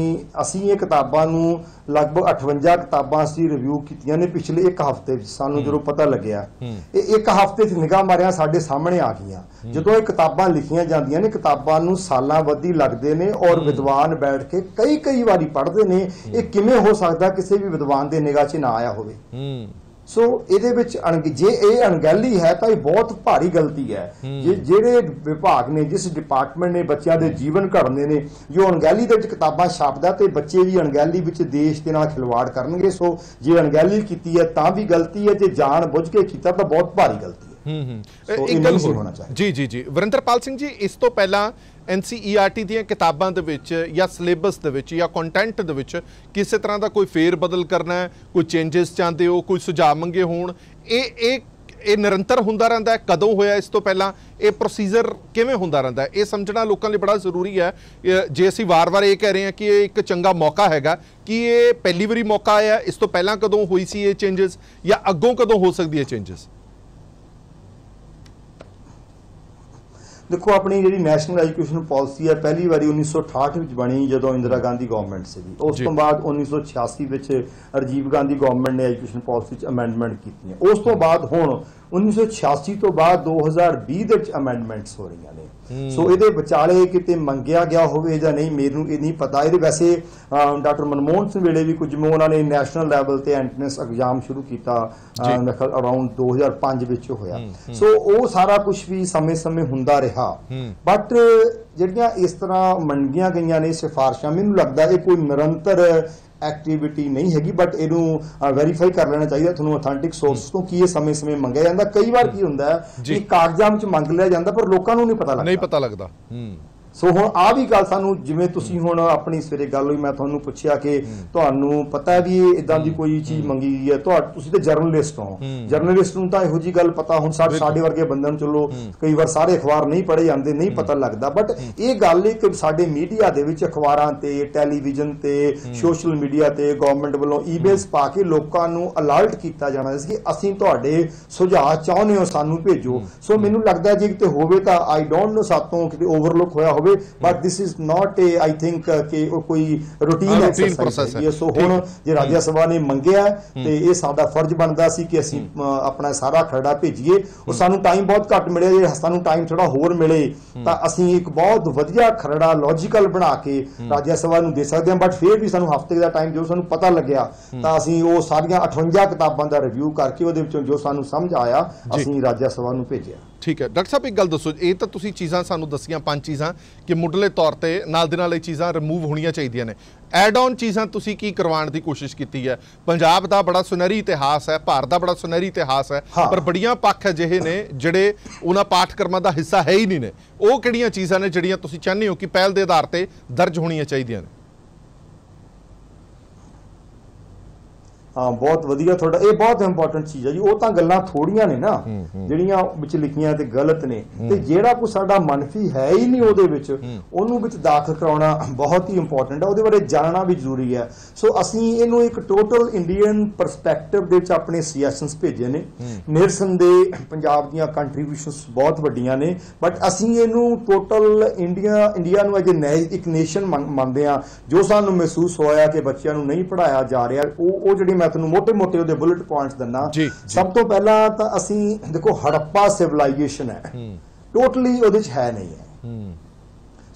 ਅਸੀਂ ਇਹ ਕਿਤਾਬਾਂ ਨੂੰ ਲਗਭਗ 58 ਕਿਤਾਬਾਂ ਅਸੀਂ ਰਿਵਿਊ ਕੀਤੀਆਂ ਨੇ ਪਿਛਲੇ ਇੱਕ ਹਫ਼ਤੇ ਵਿੱਚ। ਸਾਨੂੰ ਜਦੋਂ ਪਤਾ ਲੱਗਿਆ ਇਹ ਇੱਕ ਹਫ਼ਤੇ 'ਚ ਨਿਗਾਹ ਮਾਰਿਆ ਸਾਡੇ ਸਾਹਮਣੇ ਆ ਗਈਆਂ। ਜਦੋਂ ਇਹ ਕਿਤਾਬਾਂ ਲਿਖੀਆਂ ਜਾਂਦੀਆਂ ਨੇ, ਕਿਤਾਬਾਂ ਨੂੰ ਸਾਲਾਂ ਬੱਧੀ ਲੱਗਦੇ ਨੇ ਔਰ ਵਿਦਵਾਨ ਬੈਠ ਕੇ ਕਈ ਵਾਰੀ ਪੜ੍ਹਦੇ ਨੇ ਇਹ ਕਿਵੇਂ ਹੋ ਸਕਦਾ ਕਿਸੇ ਵੀ ਵਿਦਵਾਨ ਦੇ ਨਿਗਾਹ 'ਚ ਨਾ ਆਇਆ ਹੋਵੇ। ਸੋ ਇਹਦੇ ਵਿੱਚ ਜੇ ਇਹ ਅਣਗਹਿਲੀ ਹੈ ਤਾਂ ਇਹ ਬਹੁਤ ਭਾਰੀ ਗਲਤੀ ਹੈ। ਜਿਹੜੇ ਵਿਭਾਗ ਨੇ, ਜਿਸ ਡਿਪਾਰਟਮੈਂਟ ਨੇ ਬੱਚਿਆਂ ਦੇ ਜੀਵਨ ਘੜਨੇ ਨੇ, ਜੋ ਅਣਗਹਿਲੀ ਦੇ ਵਿੱਚ ਕਿਤਾਬਾਂ ਛਾਪਦਾ ਤੇ ਬੱਚੇ ਵੀ ਅਣਗਹਿਲੀ ਵਿੱਚ ਦੇਸ਼ ਦੇ ਨਾਲ ਖਿਲਵਾੜ ਕਰਨਗੇ। ਸੋ ਜੇ ਅਣਗਹਿਲੀ ਕੀਤੀ ਹੈ ਤਾਂ ਵੀ ਗਲਤੀ ਹੈ, ਜੇ ਜਾਣ ਬੁੱਝ ਕੇ ਕੀਤਾ ਤਾਂ ਬਹੁਤ ਭਾਰੀ ਗਲਤੀ ਹੈ। ਇੱਕ ਗੱਲ ਹੋਣਾ ਚਾਹੀਦਾ। ਜੀ ਵਰਿੰਦਰਪਾਲ ਸਿੰਘ ਜੀ, ਇਸ ਤੋਂ ਪਹਿਲਾਂ NCERT ਦੀਆਂ ਕਿਤਾਬਾਂ ਦੇ ਵਿੱਚ ਜਾਂ ਸਿਲੇਬਸ ਦੇ ਵਿੱਚ ਜਾਂ ਕੰਟੈਂਟ ਦੇ ਵਿੱਚ ਕਿਸੇ ਤਰ੍ਹਾਂ ਦਾ ਕੋਈ ਫੇਰ ਬਦਲ ਕਰਨਾ ਹੈ, ਕੋਈ ਚੇਂਜਸ ਚਾਹੁੰਦੇ ਹੋ, ਕੋਈ ਸੁਝਾਅ ਮੰਗੇ ਹੋਣ, ਇਹ ਨਿਰੰਤਰ ਹੁੰਦਾ ਰਹਿੰਦਾ ਹੈ? ਕਦੋਂ ਹੋਇਆ ਇਸ ਤੋਂ ਪਹਿਲਾਂ? ਇਹ ਪ੍ਰੋਸੀਜਰ ਕਿਵੇਂ ਹੁੰਦਾ ਰਹਿੰਦਾ ਹੈ? ਇਹ ਸਮਝਣਾ ਲੋਕਾਂ ਲਈ ਬੜਾ ਜ਼ਰੂਰੀ ਹੈ। ਜੇ ਅਸੀਂ ਵਾਰ-ਵਾਰ ਇਹ ਕਹਿ ਰਹੇ ਹਾਂ ਕਿ ਇਹ ਇੱਕ ਚੰਗਾ ਮੌਕਾ ਹੈਗਾ, ਕਿ ਇਹ ਪਹਿਲੀ ਵਾਰੀ ਮੌਕਾ ਆਇਆ? ਇਸ ਤੋਂ ਪਹਿਲਾਂ ਕਦੋਂ ਹੋਈ ਸੀ ਇਹ ਚੇਂਜਸ, ਜਾਂ ਅੱਗੋਂ ਕਦੋਂ ਹੋ ਸਕਦੀ ਹੈ ਚੇਂਜਸ? ਦੇਖੋ, ਆਪਣੀ ਜਿਹੜੀ ਨੈਸ਼ਨਲ ਐਜੂਕੇਸ਼ਨ ਪਾਲਿਸੀ ਹੈ ਪਹਿਲੀ ਵਾਰੀ 1968 ਵਿੱਚ ਬਣੀ ਜਦੋਂ ਇੰਦਰਾ ਗਾਂਧੀ ਗਵਰਨਮੈਂਟ ਸੀਗੀ। ਉਸ ਤੋਂ ਬਾਅਦ 1986 ਵਿੱਚ ਰਾਜੀਵ ਗਾਂਧੀ ਗਵਰਨਮੈਂਟ ਨੇ ਐਜੂਕੇਸ਼ਨ ਪਾਲਿਸੀ 'ਚ ਅਮੈਂਡਮੈਂਟ ਕੀਤੀਆਂ। ਉਸ ਤੋਂ ਬਾਅਦ ਹੁਣ 1986 ਤੋਂ ਬਾਅਦ 2020 ਦੇ ਵਿੱਚ ਅਮੈਂਡਮੈਂਟਸ ਹੋ ਰਹੀਆਂ ਨੇ। ਸੋ ਇਹਦੇ ਵਿਚਾਲੇ ਕਿਤੇ ਮੰਗਿਆ ਗਿਆ ਹੋਵੇ ਜਾਂ ਨਹੀਂ, ਮੈਨੂੰ ਇਹ ਨਹੀਂ ਪਤਾ। ਇਹਦੇ ਵੈਸੇ ਡਾਕਟਰ ਮਨਮੋਹਨ ਸਿੰਘ ਵੇਲੇ ਵੀ ਕੁਝ ਉਹਨਾਂ ਨੇ ਨੈਸ਼ਨਲ ਲੈਵਲ ਤੇ ਐਂਟਰੈਂਸ ਐਗਜ਼ਾਮ ਸ਼ੁਰੂ ਕੀਤਾ, ਅਰਾਊਂਡ 2005 ਵਿੱਚ ਹੋਇਆ। ਸੋ ਉਹ ਸਾਰਾ ਕੁਝ ਵੀ ਸਮੇਂ-ਸਮੇਂ ਹੁੰਦਾ ਰਿਹਾ। ਬਟ ਜਿਹੜੀਆਂ ਇਸ ਤਰ੍ਹਾਂ ਮੰਗੀਆਂ ਗਈਆਂ ਨੇ ਸਿਫਾਰਸ਼ਾਂ, ਮੈਨੂੰ ਲੱਗਦਾ ਇਹ ਕੋਈ ਨਿਰੰਤਰ ਐਕਟੀਵਿਟੀ ਨਹੀਂ ਹੈਗੀ। ਬਟ ਇਹਨੂੰ ਵੈਰੀਫਾਈ ਕਰ ਲੈਣਾ ਚਾਹੀਦਾ ਤੁਹਾਨੂੰ ਅਥੈਂਟਿਕ ਸੋਰਸ ਤੋਂ ਕਿ ਇਹ ਸਮੇਂ-ਸਮੇਂ ਮੰਗਿਆ ਜਾਂਦਾ। ਕਈ ਵਾਰ ਕੀ ਹੁੰਦਾ ਹੈ ਕਿ ਕਾਗਜ਼ਾਂ ਵਿੱਚ ਮੰਗ ਲਿਆ ਜਾਂਦਾ ਪਰ ਲੋਕਾਂ ਨੂੰ ਨਹੀਂ ਪਤਾ ਲੱਗਦਾ। ਸੋ ਹੁਣ ਆ ਵੀ ਗੱਲ ਸਾਨੂੰ, ਜਿਵੇਂ ਤੁਸੀਂ ਹੁਣ ਆਪਣੀ ਸਵੇਰੇ ਗੱਲ ਹੋਈ, ਮੈਂ ਤੁਹਾਨੂੰ ਪੁੱਛਿਆ ਕਿ ਤੁਹਾਨੂੰ ਪਤਾ ਵੀ ਇਦਾਂ ਦੀ ਕੋਈ ਚੀਜ਼ ਮੰਗੀ ਗਈ ਹੈ, ਤੁਸੀਂ ਤੇ ਜਰਨਲਿਸਟ ਹੋ, ਜਰਨਲਿਸਟ ਨੂੰ ਤਾਂ ਇਹੋ ਜੀ ਗੱਲ ਪਤਾ। ਹੁਣ ਸਾਡੇ ਵਰਗੇ ਬੰਦਿਆਂ ਨੂੰ ਚਲੋ ਕਈ ਵਾਰ ਸਾਰੇ ਅਖਬਾਰ ਨਹੀਂ ਪੜ੍ਹੇ ਜਾਂਦੇ, ਨਹੀਂ ਪਤਾ ਲੱਗਦਾ। ਬਟ ਇਹ ਗੱਲ ਕਿ ਸਾਡੇ ਮੀਡੀਆ ਦੇ ਵਿੱਚ, ਅਖਬਾਰਾਂ ਤੇ, ਟੈਲੀਵਿਜ਼ਨ ਤੇ, ਸੋਸ਼ਲ ਮੀਡੀਆ ਤੇ ਗਵਰਨਮੈਂਟ ਵੱਲੋਂ ਈਮੇਲਸ ਪਾ ਕੇ ਲੋਕਾਂ ਨੂੰ ਅਲਰਟ ਕੀਤਾ ਜਾਣਾ ਸੀ ਕਿ ਅਸੀਂ ਤੁਹਾਡੇ ਸੁਝਾਅ ਚਾਹੁੰਦੇ ਹੋ, ਸਾਨੂੰ ਭੇਜੋ। ਸੋ ਮੈਨੂੰ ਲੱਗਦਾ ਜੇ ਕਿਤੇ ਹੋਵੇ ਤਾਂ ਆਈ ਡੋਂਟ ਨੋ ਸਾਤੋਂ ਕਿਤੇ ਓਵਰਲੁੱਕ ਹੋਇਆ ਹੋਵੇ, but this is not A, I think ਕਿ ਉਹ ਕੋਈ ਰੂਟੀਨ ਐਕਸਰਸਾਈਜ਼ ਹੈ। ਸੋ ਹੁਣ ਜੇ ਰਾਜ ਸਭਾ ਨੇ ਮੰਗਿਆ ਤੇ ਇਹ ਸਾਡਾ ਫਰਜ਼ ਬਣਦਾ ਸੀ ਕਿ ਅਸੀਂ ਆਪਣਾ ਸਾਰਾ ਖਰੜਾ ਭੇਜੀਏ। ਉਹ ਸਾਨੂੰ ਟਾਈਮ ਬਹੁਤ ਘੱਟ ਮਿਲਿਆ, ਜੇ ਸਾਨੂੰ ਟਾਈਮ ਥੋੜਾ ਹੋਰ ਮਿਲੇ ਤਾਂ ਅਸੀਂ ਇੱਕ ਬਹੁਤ ਵਧੀਆ ਖਰੜਾ ਲੌਜੀਕਲ ਬਣਾ ਕੇ ਰਾਜ ਸਭਾ ਨੂੰ ਦੇ ਸਕਦੇ ਹਾਂ। ਬਟ ਫਿਰ ਵੀ ਸਾਨੂੰ ਹਫ਼ਤੇ ਦਾ ਟਾਈਮ ਦਿਓ। ਸਾਨੂੰ ਪਤਾ ਲੱਗਿਆ ਤਾਂ ਅਸੀਂ ਉਹ ਸਾਰੀਆਂ 58 ਕਿਤਾਬਾਂ ਦਾ ਰਿਵਿਊ ਕਰਕੇ ਉਹਦੇ ਵਿੱਚੋਂ ਜੋ ਸਾਨੂੰ ਸਮਝ ਆਇਆ ਅਸੀਂ ਰਾਜ ਸਭਾ ਨੂੰ ਭੇਜਿਆ। ਠੀਕ ਹੈ ਡਾਕਟਰ ਸਾਹਿਬ, ਇੱਕ ਗੱਲ ਦੱਸੋ, ਇਹ ਤਾਂ ਤੁਸੀਂ ਚੀਜ਼ਾਂ ਸਾਨੂੰ ਦੱਸੀਆਂ 5 ਚੀਜ਼ਾਂ ਕਿ ਮੁੱਢਲੇ ਤੌਰ ਤੇ ਨਾਲ ਦੇ ਨਾਲ ਇਹ ਚੀਜ਼ਾਂ ਰਿਮੂਵ ਹੋਣੀਆਂ ਚਾਹੀਦੀਆਂ ਨੇ। ਐਡ ਔਨ ਚੀਜ਼ਾਂ ਤੁਸੀਂ ਕੀ ਕਰਵਾਉਣ ਦੀ ਕੋਸ਼ਿਸ਼ ਕੀਤੀ ਹੈ? ਪੰਜਾਬ ਦਾ ਬੜਾ ਸੁਨਹਿਰੀ ਇਤਿਹਾਸ ਹੈ, ਭਾਰਤ ਦਾ ਬੜਾ ਸੁਨਹਿਰੀ ਇਤਿਹਾਸ ਹੈ, ਪਰ ਬੜੀਆਂ ਪੱਖ ਅਜਿਹੇ ਨੇ ਜਿਹੜੇ ਉਹਨਾਂ ਪਾਠਕ੍ਰਮਾਂ ਦਾ ਹਿੱਸਾ ਹੈ ਹੀ ਨਹੀਂ ਨੇ। ਉਹ ਕਿਹੜੀਆਂ ਚੀਜ਼ਾਂ ਨੇ ਜਿਹੜੀਆਂ ਤੁਸੀਂ ਚਾਹੁੰਦੇ ਹੋ ਕਿ ਪਹਿਲ ਦੇ ਆਧਾਰ ਤੇ ਦਰਜ ਹੋਣੀਆਂ ਚਾਹੀਦੀਆਂ ਨੇ? ਹਾਂ, ਬਹੁਤ ਵਧੀਆ ਤੁਹਾਡਾ, ਇਹ ਬਹੁਤ ਇੰਪੋਰਟੈਂਟ ਚੀਜ਼ ਹੈ ਜੀ। ਉਹ ਤਾਂ ਗੱਲਾਂ ਥੋੜੀਆਂ ਨੇ ਨਾ ਜਿਹੜੀਆਂ ਵਿੱਚ ਲਿਖੀਆਂ ਤੇ ਗਲਤ ਨੇ, ਤੇ ਜਿਹੜਾ ਕੋਈ ਸਾਡਾ ਮਨਫੀ ਹੈ ਹੀ ਨਹੀਂ ਉਹਦੇ ਵਿੱਚ, ਉਹਨੂੰ ਵਿੱਚ ਦਾਖਲ ਕਰਾਉਣਾ ਬਹੁਤ ਹੀ ਇੰਪੋਰਟੈਂਟ ਹੈ। ਉਹਦੇ ਬਾਰੇ ਜਾਣਨਾ ਵੀ ਜ਼ਰੂਰੀ ਹੈ। ਸੋ ਅਸੀਂ ਇਹਨੂੰ ਇੱਕ ਟੋਟਲ ਇੰਡੀਅਨ ਪਰਸਪੈਕਟਿਵ ਦੇ ਵਿੱਚ ਆਪਣੇ ਸੁਜੈਸ਼ਨਸ ਭੇਜੇ ਨੇ। ਨਿਰਸਨ ਦੇ ਪੰਜਾਬ ਦੀਆਂ ਕੰਟਰੀਬਿਊਸ਼ਨਸ ਬਹੁਤ ਵੱਡੀਆਂ ਨੇ, ਬਟ ਅਸੀਂ ਇਹਨੂੰ ਟੋਟਲ ਇੰਡੀਆ ਨੂੰ ਇੱਕ ਨੇਸ਼ਨ ਮੰਨਦੇ ਹਾਂ। ਜੋ ਸਾਨੂੰ ਮਹਿਸੂਸ ਹੋਇਆ ਕਿ ਬੱਚਿਆਂ ਨੂੰ ਨਹੀਂ ਪੜ੍ਹਾਇਆ ਜਾ ਰਿਹਾ, ਉਹ ਜਿਹੜੀ ਮੈਂ ਤੁਹਾਨੂੰ ਮੋਟੇ-ਮੋਟੇ ਉਹਦੇ ਬੁਲਟ ਪੁਆਇੰਟਸ ਦਿੰਦਾ। ਸਭ ਤੋਂ ਪਹਿਲਾਂ ਤਾਂ ਅਸੀਂ ਦੇਖੋ ਹੜੱਪਾ ਸਿਵਲਾਈਜੇਸ਼ਨ ਹੈ, ਟੋਟਲੀ ਉਹਦੇ ਚ ਹੈ ਨਹੀਂ ਹੈ।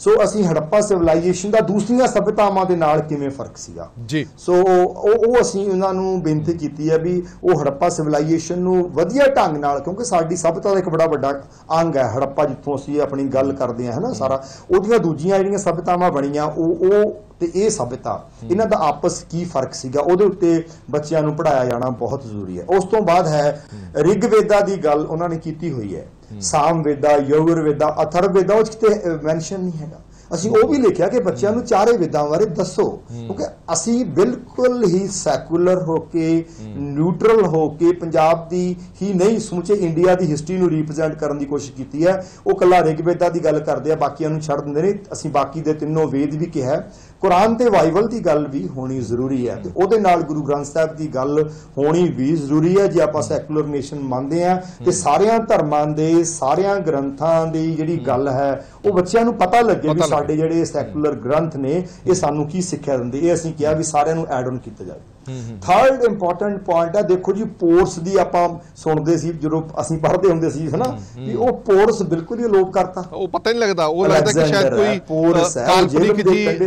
ਸੋ ਅਸੀਂ ਹੜੱਪਾ ਸਿਵਲਾਈਜੇਸ਼ਨ ਦਾ ਦੂਸਰੀਆਂ ਸਭਿਅਤਾਵਾਂ ਦੇ ਨਾਲ ਕਿਵੇਂ ਫਰਕ ਸੀਗਾ ਜੀ। ਸੋ ਉਹ ਅਸੀਂ ਉਹਨਾਂ ਨੂੰ ਬੇਨਤੀ ਕੀਤੀ ਹੈ ਵੀ ਉਹ ਹੜੱਪਾ ਸਿਵਲਾਈਜੇਸ਼ਨ ਨੂੰ ਵਧੀਆ ਢੰਗ ਨਾਲ, ਕਿਉਂਕਿ ਸਾਡੀ ਸਭਿਅਤਾ ਦਾ ਇੱਕ ਬੜਾ ਵੱਡਾ ਅੰਗ ਹੈ ਹੜੱਪਾ, ਜਿੱਥੋਂ ਅਸੀਂ ਆਪਣੀ ਗੱਲ ਕਰਦੇ ਹਾਂ, ਹੈ ਨਾ, ਸਾਰਾ ਉਹਦੀਆਂ ਦੂਜੀਆਂ ਜਿਹੜੀਆਂ ਸਭਿਅਤਾਵਾਂ ਬਣੀਆਂ ਉਹ ਤੇ ਇਹ ਸਭਿਅਤਾ, ਇਹਨਾਂ ਦਾ ਆਪਸ ਕੀ ਫਰਕ ਸੀਗਾ, ਉਹਦੇ ਉੱਤੇ ਬੱਚਿਆਂ ਨੂੰ ਪੜ੍ਹਾਇਆ ਜਾਣਾ ਬਹੁਤ ਜ਼ਰੂਰੀ ਹੈ। ਉਸ ਤੋਂ ਬਾਅਦ ਹੈ ਰਿਗਵੇਦਾ ਦੀ ਗੱਲ ਉਹਨਾਂ ਨੇ ਕੀਤੀ ਹੋਈ ਹੈ, ਸਾਮਵੇਦਾ, ਯਜੁਰਵੇਦਾ, ਅਥਰਵਵੇਦਾ, ਉਹ 'ਚ ਕਿਤੇ ਮੈਂਸ਼ਨ ਨਹੀਂ ਹੈਗਾ। ਅਸੀਂ ਉਹ ਵੀ ਲਿਖਿਆ ਕਿ ਬੱਚਿਆਂ ਨੂੰ ਚਾਰੇ ਵੇਦਾਂ ਬਾਰੇ ਦੱਸੋ, ਕਿਉਂਕਿ ਅਸੀਂ ਬਿਲਕੁਲ ਹੀ ਸੈਕੂਲਰ ਹੋ ਕੇ, ਨਿਊਟਰਲ ਹੋ ਕੇ ਪੰਜਾਬ ਦੀ ਹੀ ਨਹੀਂ ਸਮੁੱਚੇ ਇੰਡੀਆ ਦੀ ਹਿਸਟਰੀ ਨੂੰ ਰਿਪਰੈਜ਼ੈਂਟ ਕਰਨ ਦੀ ਕੋਸ਼ਿਸ਼ ਕੀਤੀ ਹੈ। ਉਹ ਕੱਲਾ ਰਿਗਵੇਦਾ ਦੀ ਗੱਲ ਕਰਦੇ ਆ, ਬਾਕੀਆਂ ਨੂੰ ਛੱਡ ਦਿੰਦੇ ਨੇ। ਅਸੀਂ ਬਾਕੀ ਦੇ ਤਿੰਨੋਂ ਵੇਦ ਵੀ ਕਿਹਾ, ਕੁਰਾਨ ਤੇ ਬਾਈਬਲ ਦੀ ਗੱਲ ਵੀ ਹੋਣੀ ਜ਼ਰੂਰੀ ਹੈ ਤੇ ਉਹਦੇ ਨਾਲ ਗੁਰੂ ਗ੍ਰੰਥ ਸਾਹਿਬ ਦੀ ਗੱਲ ਹੋਣੀ ਵੀ ਜ਼ਰੂਰੀ ਹੈ। ਜੇ ਆਪਾਂ ਸੈਕੂਲਰ ਨੇਸ਼ਨ ਮੰਨਦੇ ਆ ਤੇ ਸਾਰਿਆਂ ਧਰਮਾਂ ਦੇ ਸਾਰਿਆਂ ਗ੍ਰੰਥਾਂ ਦੀ ਜਿਹੜੀ ਗੱਲ ਹੈ ਉਹ ਬੱਚਿਆਂ ਨੂੰ ਪਤਾ ਲੱਗੇ ਵੀ ਸਾਡੇ ਜਿਹੜੇ ਸੈਕੂਲਰ ਗ੍ਰੰਥ ਨੇ ਇਹ ਸਾਨੂੰ ਕੀ ਸਿੱਖਿਆ ਦਿੰਦੇ, ਇਹ ਅਸੀਂ ਕਿਹਾ ਵੀ ਸਾਰਿਆਂ ਨੂੰ ਐਡ ਆਨ ਕੀਤਾ ਜਾਵੇ। ਥਰਡ ਇੰਪੋਰਟੈਂਟ ਪੁਆਇੰਟ ਹੈ, ਦੇਖੋ ਜੀ ਪੋਰਸ ਦੀ ਆਪਾਂ ਸੁਣਦੇ ਸੀ ਜਦੋਂ ਅਸੀਂ ਪੜ੍ਹਦੇ ਹੁੰਦੇ ਸੀ ਹਨਾ ਵੀ ਉਹ ਪੋਰਸ ਬਿਲਕੁਲ ਹੀ ਅਲੋਪ ਕਰਤਾ, ਉਹ ਪਤਾ ਨਹੀਂ ਲੱਗਦਾ, ਉਹ ਲੱਗਦਾ ਕਿ ਸ਼ਾਇਦ ਕੋਈ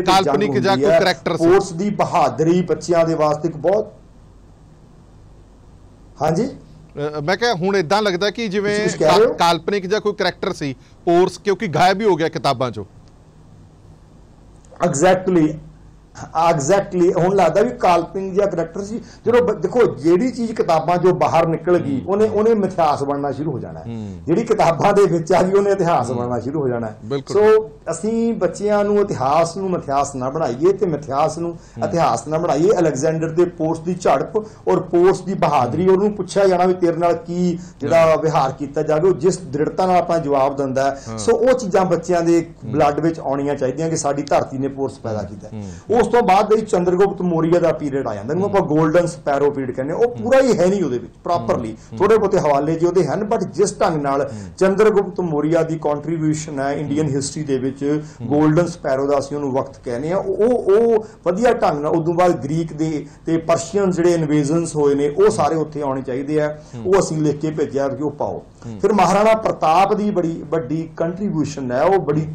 ਕਾਲਪਨਿਕ ਜਾਂ ਕੋਈ ਕਰੈਕਟਰ ਸੀ। ਪੋਰਸ ਦੀ ਬਹਾਦਰੀ ਬੱਚਿਆਂ ਦੇ ਵਾਸਤੇ ਇੱਕ ਬਹੁਤ, ਹਾਂਜੀ ਮੈਂ ਕਿਹਾ ਹੁਣ ਇਦਾਂ ਲੱਗਦਾ ਕਿ ਜਿਵੇਂ ਕਾਲਪਨਿਕ ਜਾਂ ਕੋਈ ਕਰੈਕਟਰ ਸੀ ਪੋਰਸ, ਕਿਉਂਕਿ ਗਾਇਬ ਹੀ ਹੋ ਗਿਆ ਕਿਤਾਬਾਂ ਚੋਂ। ਐਗਜ਼ੈਕਟਲੀ ਹੁਣ ਲੱਗਦਾ ਵੀ ਕਾਲਪਨਿਕ ਜਿਹਾ ਕਰੈਕਟਰ ਸੀ। ਜਦੋਂ ਦੇਖੋ ਜਿਹੜੀ ਚੀਜ਼ ਕਿਤਾਬਾਂ ਚੋਂ ਬਾਹਰ ਨਿਕਲ ਗਈ ਉਹਨੇ ਮਿਥਿਹਾਸ ਬਣਨਾ ਸ਼ੁਰੂ ਹੋ ਜਾਣਾ, ਜਿਹੜੀ ਕਿਤਾਬਾਂ ਦੇ ਵਿੱਚ ਆ ਗਈ ਉਹਨੇ ਇਤਿਹਾਸ ਬਣਨਾ ਸ਼ੁਰੂ ਹੋ ਜਾਣਾ। ਸੋ ਅਸੀਂ ਬੱਚਿਆਂ ਨੂੰ ਇਤਿਹਾਸ ਨੂੰ ਮਿਥਿਹਾਸ ਨਾ ਬਣਾਈਏ ਤੇ ਮਿਥਿਹਾਸ ਨੂੰ ਇਤਿਹਾਸ ਨਾ ਬਣਾਈਏ। ਅਲੈਗਜ਼ੈਂਡਰ ਦੇ ਪੋਰਸ ਦੀ ਝੜਪ ਔਰ ਪੋਰਸ ਦੀ ਬਹਾਦਰੀ, ਉਹਨੂੰ ਪੁੱਛਿਆ ਜਾਣਾ ਵੀ ਤੇਰੇ ਨਾਲ ਕੀ ਜਿਹੜਾ ਵਿਹਾਰ ਕੀਤਾ ਜਾਵੇ, ਉਹ ਜਿਸ ਦ੍ਰਿੜਤਾ ਨਾਲ ਆਪਣਾ ਜਵਾਬ ਦਿੰਦਾ ਹੈ। ਸੋ ਉਹ ਚੀਜ਼ਾਂ ਬੱਚਿਆਂ ਦੇ ਬਲੱਡ ਵਿੱਚ ਆਉਣੀਆਂ ਚਾਹੀਦੀਆਂ ਕਿ ਸਾਡੀ ਧਰਤੀ ਨੇ ਪੋਰਸ ਪੈਦਾ ਕੀਤਾ। ਉਸ ਤੋਂ ਬਾਅਦ ਦੇ ਚੰਦਰਗੁਪਤ ਮੌਰੀਆ ਦਾ ਪੀਰੀਅਡ ਆ ਜਾਂਦਾ, ਇਹਨੂੰ ਆਪਾਂ 골ਡਨ ਸਪੈਰੋ ਪੀਰੀਅਡ ਕਹਿੰਦੇ। ਉਹ ਪੂਰਾ ਹੀ ਹੈ ਨਹੀਂ ਉਹਦੇ ਵਿੱਚ ਪ੍ਰੋਪਰਲੀ, ਥੋੜੇ ਬਹੁਤੇ ਹਵਾਲੇ ਜੀ ਉਹਦੇ ਹਨ, ਬਟ ਜਿਸ ਢੰਗ ਨਾਲ ਚੰਦਰਗੁਪਤ ਮੌਰੀਆ ਦੀ ਕੰਟਰੀਬਿਊਸ਼ਨ ਹੈ ਇੰਡੀਅਨ ਹਿਸਟਰੀ ਦੇ ਵਿੱਚ, 골ਡਨ ਸਪੈਰੋ ਦਾ ਅਸੀਂ ਉਹਨੂੰ ਵਕਤ ਕਹਿੰਦੇ ਆ, ਉਹ ਵਧੀਆ ਢੰਗ ਨਾਲ। ਉਦੋਂ ਬਾਅਦ ਗ੍ਰੀਕ ਦੇ ਤੇ ਪਰਸ਼ੀਅਨ ਜਿਹੜੇ ਇਨਵੇਜ਼ਨਸ ਹੋਏ ਨੇ ਉਹ ਸਾਰੇ ਉੱਥੇ ਆਉਣੇ ਚਾਹੀਦੇ ਆ, ਉਹ ਅਸੀਂ ਲਿਖ ਕੇ ਭੇਜਿਆ ਕਿ ਉਹ ਪਾਓ। ਫਿਰ ਮਹਾਰਾਣਾ ਪ੍ਰਤਾਪ ਦੀ ਬੜੀ ਵੱਡੀ ਕੰਟਰੀਬਿਊਸ਼ਨ ਹੈ, ਉਹ ਬੜੀ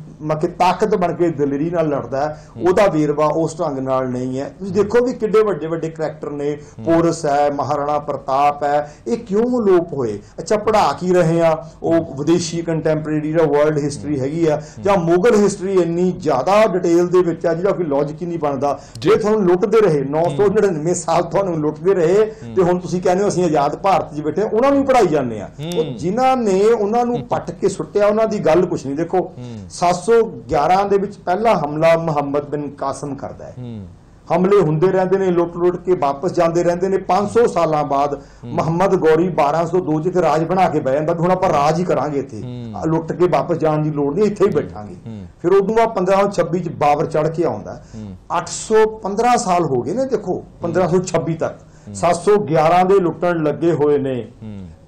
ਤਾਕਤ ਬਣ ਕੇ ਦਲੇਰੀ ਨਾਲ ਲੜਦਾ ਹੈ, ਉਹਦਾ ਵੇਰਵਾ ਉਸ ਢੰਗ ਨਾਲ ਨਹੀਂ ਹੈ। ਤੁਸੀਂ ਦੇਖੋ ਵੀ ਕਿੱਡੇ ਵੱਡੇ ਵੱਡੇ ਕਰੈਕਟਰ ਨੇ, ਪੋਰਸ ਹੈ, ਮਹਾਰਾਣਾ ਪ੍ਰਤਾਪ ਹੈ, ਇਹ ਕਿਉਂ ਲੋਪ ਹੋਏ? ਅੱਛਾ ਪੜ੍ਹਾ ਕੀ ਰਹੇ ਆ ਉਹ ਵਿਦੇਸ਼ੀ ਕੰਟੈਂਪਰੇਰੀ ਜਾਂ ਵਰਲਡ ਹਿਸਟਰੀ ਹੈਗੀ ਆ ਜਾਂ ਮੁਗਲ ਹਿਸਟਰੀ ਇੰਨੀ ਜ਼ਿਆਦਾ ਡਿਟੇਲ ਦੇ ਵਿੱਚ ਆ ਜਿਹਦਾ ਕੋਈ ਲੌਜਿਕ ਹੀ ਨਹੀਂ ਬਣਦਾ। ਜੇ ਤੁਹਾਨੂੰ ਲੁੱਟਦੇ ਰਹੇ 999 ਸਾਲ ਤੁਹਾਨੂੰ ਲੁੱਟਦੇ ਰਹੇ ਤੇ ਹੁਣ ਤੁਸੀਂ ਕਹਿੰਦੇ ਹੋ ਅਸੀਂ ਆਜ਼ਾਦ ਭਾਰਤ 'ਚ ਬੈਠੇ, ਉਹਨਾਂ ਨੂੰ ਪੜ੍ਹਾਈ ਜਾਂਦੇ ਆ। ਜਿਨ੍ਹਾਂ ਨੇ ਉਹਨਾਂ ਨੂੰ ਪੱਟ ਕੇ ਸੁੱਟਿਆ ਉਹਨਾਂ ਦੀ ਗੱਲ ਕੁਛ ਨਹੀਂ। ਦੇਖੋ 711 ਦੇ ਵਿੱਚ ਪਹਿਲਾ ਹਮਲਾ ਮੁਹੰਮਦ ਬਿਨ ਕਾਸਮ ਕਰਦਾ ਹੈ, ਹਮਲੇ ਹੁੰਦੇ ਰਹਿੰਦੇ ਨੇ, ਲੁੱਟ ਕੇ ਵਾਪਸ ਜਾਂਦੇ ਰਹਿੰਦੇ ਨੇ। 500 ਸਾਲਾਂ ਬਾਅਦ ਮੁਹੰਮਦ ਗੌਰੀ 1202 ਚ ਰਾਜ ਬਣਾ ਕੇ ਬਹਿ ਜਾਂਦਾ, ਹੁਣ ਆਪਾਂ ਰਾਜ ਹੀ ਕਰਾਂਗੇ ਇੱਥੇ, ਲੁੱਟ ਕੇ ਵਾਪਸ ਜਾਣ ਦੀ ਲੋੜ ਨਹੀਂ, ਇੱਥੇ ਹੀ ਬੈਠਾਂਗੇ। ਫਿਰ ਉਦੋਂ ਬਾਅਦ 1526 ਚ ਬਾਬਰ ਚੜ ਕੇ ਆਉਂਦਾ। 815 ਸਾਲ ਹੋ ਗਏ ਨੇ, ਦੇਖੋ 1526 ਤੱਕ 711 ਦੇ ਲੁੱਟਣ ਲੱਗੇ ਹੋਏ ਨੇ,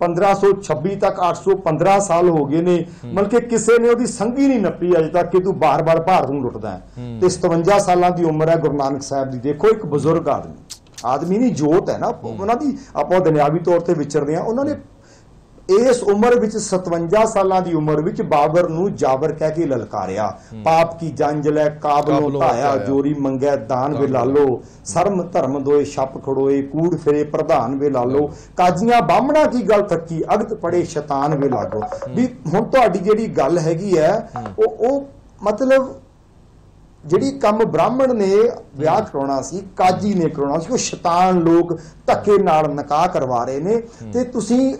1526 ਤੱਕ 815 ਸਾਲ ਹੋ ਗਏ ਨੇ। ਮਤਲਬ ਕਿ ਕਿਸੇ ਨੇ ਉਹਦੀ ਸੰਗੀ ਨਹੀਂ ਨੱਪੀ ਅਜੇ ਤੱਕ ਕਿ ਤੂੰ ਬਾਰ-ਬਾਰ ਭਾਰਤ ਨੂੰ ਲੁੱਟਦਾ ਹੈ। ਤੇ 57 ਸਾਲਾਂ ਦੀ ਉਮਰ ਹੈ ਗੁਰੂ ਨਾਨਕ ਸਾਹਿਬ ਦੀ। ਦੇਖੋ ਇੱਕ ਬਜ਼ੁਰਗ ਆਦਮੀ ਨਹੀਂ, ਜੋਤ ਹੈ ਨਾ ਉਹਨਾਂ ਦੀ, ਆਪਾਂ ਦੁਨਿਆਵੀ ਤੌਰ ਤੇ ਵਿਚਰਦੇ ਹਾਂ। ਉਹਨਾਂ ਨੇ ਇਸ ਉਮਰ ਵਿੱਚ 57 ਸਾਲਾਂ ਦੀ ਉਮਰ ਵਿੱਚ ਬਾਬਰ ਨੂੰ ਜਾਬਰ ਕਹਿ ਕੇ ਲਲਕਾਰਿਆ। ਪਾਪ ਕੀ ਜੰਜ ਲੈ ਕਾਬਲੋਂ ਧਾਇਆ, ਜੋਰੀ ਮੰਗੈ ਦਾਨ ਵੇ ਲਾਲੋ, ਸਰਮ ਧਰਮ ਦੋਏ ਛੱਪ ਖੜੋਏ, ਕੂੜ ਫਿਰੇ ਪ੍ਰਧਾਨ ਵੇ ਲਾਲੋ, ਕਾਜੀਆਂ ਬਾਹਮਣਾ ਕੀ ਗੱਲ ਥੱਕੀ, ਅਗਤ ਪੜੇ ਸ਼ੈਤਾਨ ਵੇ ਲਾਗੋ। ਵੀ ਹੁਣ ਤੁਹਾਡੀ ਜਿਹੜੀ ਗੱਲ ਹੈਗੀ ਹੈ ਉਹ ਮਤਲਬ ਜਿਹੜੀ ਕੰਮ ਬ੍ਰਾਹਮਣ ਨੇ ਵਿਆਹ ਕਰਾਉਣਾ ਸੀ, ਕਾਜੀ ਨੇ ਕਰਾਉਣਾ ਸੀ, ਉਹ ਸ਼ੈਤਾਨ ਲੋਕ ਧੱਕੇ ਨਾਲ ਨਿਕਾਹ ਕਰਵਾ ਰਹੇ ਨੇ ਤੇ ਤੁਸੀਂ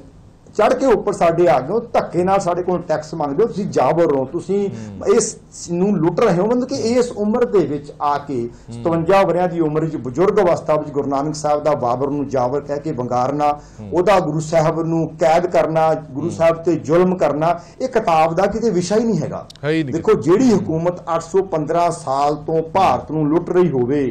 ਚੜ ਕੇ ਉੱਪਰ ਸਾਡੇ ਆ ਗਏ ਹੋ, ਧੱਕੇ ਨਾਲ ਸਾਡੇ ਕੋਲ ਟੈਕਸ ਮੰਗਦੇ ਹੋ, ਤੁਸੀਂ ਜਾਬਰ ਹੋ, ਤੁਸੀਂ ਇਸ ਨੂੰ ਲੁੱਟ ਰਹੇ ਹੋ। ਮਤਲਬ ਕਿ ਇਸ ਉਮਰ ਦੇ ਵਿੱਚ ਆ ਕੇ 57 ਵਰਿਆਂ ਦੀ ਉਮਰ ਵਿੱਚ ਬਜ਼ੁਰਗ ਅਵਸਥਾ ਵਿੱਚ ਗੁਰੂ ਨਾਨਕ ਸਾਹਿਬ ਦਾ ਬਾਬਰ ਨੂੰ ਜਾਬਰ ਕਹਿ ਕੇ ਵੰਗਾਰਨਾ, ਉਹਦਾ ਗੁਰੂ ਸਾਹਿਬ ਨੂੰ ਕੈਦ ਕਰਨਾ, ਗੁਰੂ ਸਾਹਿਬ ਤੇ ਜ਼ੁਲਮ ਕਰਨਾ, ਇਹ ਕਿਤਾਬ ਦਾ ਕਿਤੇ ਵਿਸ਼ਾ ਹੀ ਨਹੀਂ ਹੈਗਾ। ਦੇਖੋ ਜਿਹੜੀ ਹਕੂਮਤ 815 ਸਾਲ ਤੋਂ ਭਾਰਤ ਨੂੰ ਲੁੱਟ ਰਹੀ ਹੋਵੇ,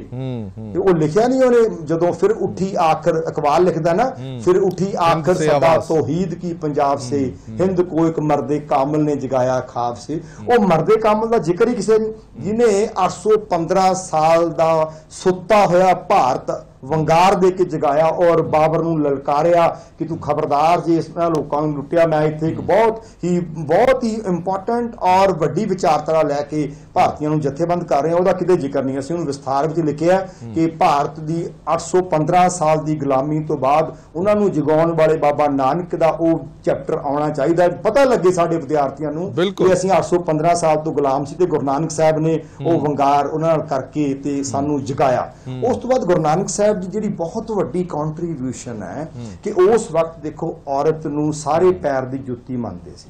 ਤੇ ਉਹ ਲਿਖਿਆ ਨਹੀਂ ਉਹਨੇ, ਜਦੋਂ ਫਿਰ ਉੱਠੀ ਆਖਰ ਇਕਬਾਲ ਲਿਖਦਾ ਨਾ, ਫਿਰ ਉੱਠੀ ਆਖਰ ਸਦਾ ਤੌਹੀਦ की पंजाब से हिंद को एक मर्दे कामल ने जगाया ख्वाब से। वो मर्दे कामल का जिक्र ही किसी जिन्हें 815 साल का सुता होया भारत वंगार दे के जगाया और बाबर नूं ललकारिया कि तू खबरदार जे इस लोगों ने लुटिया। मैं इत्थे एक बहुत ही इंपॉर्टेंट और वड्डी विचारधारा लैके भारतीयों नूं जथेबंद कर रहे हैं, ਉਹਦਾ ਕਿਤੇ ਜ਼ਿਕਰ ਨਹੀਂ। ਅਸੀਂ ਉਹਨੂੰ ਵਿਸਥਾਰ ਵਿੱਚ ਲਿਖਿਆ ਕਿ ਭਾਰਤ ਦੀ 815 ਸਾਲ ਦੀ ਗੁਲਾਮੀ ਤੋਂ ਬਾਅਦ ਉਹਨਾਂ ਨੂੰ ਜਗਾਉਣ ਵਾਲੇ ਬਾਬਾ ਨਾਨਕ ਦਾ ਉਹ ਚੈਪਟਰ ਆਉਣਾ ਚਾਹੀਦਾ, ਪਤਾ ਲੱਗੇ ਸਾਡੇ ਵਿਦਿਆਰਥੀਆਂ ਨੂੰ ਕਿ ਅਸੀਂ 815 ਸਾਲ ਤੋਂ ਗੁਲਾਮ ਸੀ ਤੇ ਗੁਰੂ ਨਾਨਕ ਸਾਹਿਬ ਨੇ ਉਹ ਵੰਗਾਰ ਉਹਨਾਂ ਨਾਲ ਕਰਕੇ ਤੇ ਸਾਨੂੰ ਜਗਾਇਆ। ਉਸ ਤੋਂ ਬਾਅਦ ਗੁਰੂ ਨਾਨਕ ਸਾਹਿਬ ਦੀ ਜਿਹੜੀ ਬਹੁਤ ਵੱਡੀ ਕੰਟਰੀਬਿਊਸ਼ਨ ਹੈ ਕਿ ਉਸ ਵਕਤ ਦੇਖੋ ਔਰਤ ਨੂੰ ਸਾਰੇ ਪੈਰ ਦੀ ਜੁੱਤੀ ਮੰਨਦੇ ਸੀ,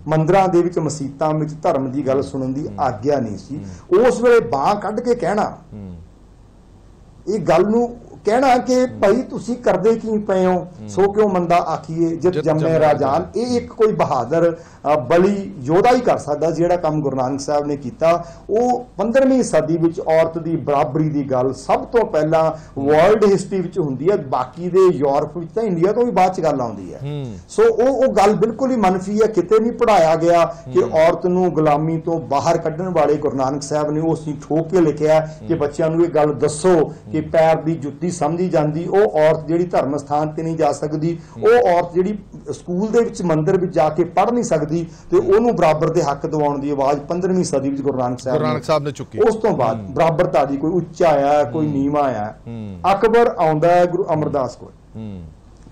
ਮੰਦਰਾਂ ਦੇ ਵਿੱਚ ਮਸੀਤਾਂ ਵਿੱਚ ਧਰਮ ਦੀ ਗੱਲ ਸੁਣਨ ਦੀ ਆਗਿਆ ਨਹੀਂ ਸੀ। ਉਸ ਵੇਲੇ ਬਾਂਹ ਕੱਢ ਕੇ ਕਹਿਣਾ, ਇਹ ਗੱਲ ਨੂੰ कहना कि भाई तुसी करदे की पे हो, सो क्यों मंदा आखिए जित जम्मे राजान। ये एक कोई बहादुर बली योधा ही कर सकदा जिहड़ा काम गुरु नानक साहब ने कीता। वो 15वीं सदी विच औरत दी बराबरी दी गल सब तो पहला वर्ल्ड हिस्टरी विच हुंदी है, बाकी दे यूरोप विच तां इंडिया तो भी बाद च गल आउंदी है। सो वो गल बिल्कुल ही मनफी है, किते नहीं पढ़ाया गया कि औरत नूं गुलामी तो बाहर कड्ढण वाले गुरु नानक साहब ने उस ठोक के लिखिया कि बच्चों नूं ये गल दसो कि पैर दी जुत्ती समझी जाती, वो औरत जिहड़ी धर्म स्थान ते नहीं जा सकती, वो औरत जिहड़ी स्कूल दे विच मंदिर विच जाके पढ़ नहीं सकती, ते ओनू बराबर दे हक दिवाउण दी आवाज़ 15वीं सदी विच गुरु नानक साहब ने चुकी। उस तो बाद बराबरता दी कोई उच्चा आया कोई नीवा आया। अकबर आउंदा है गुरु अमरदास कोल,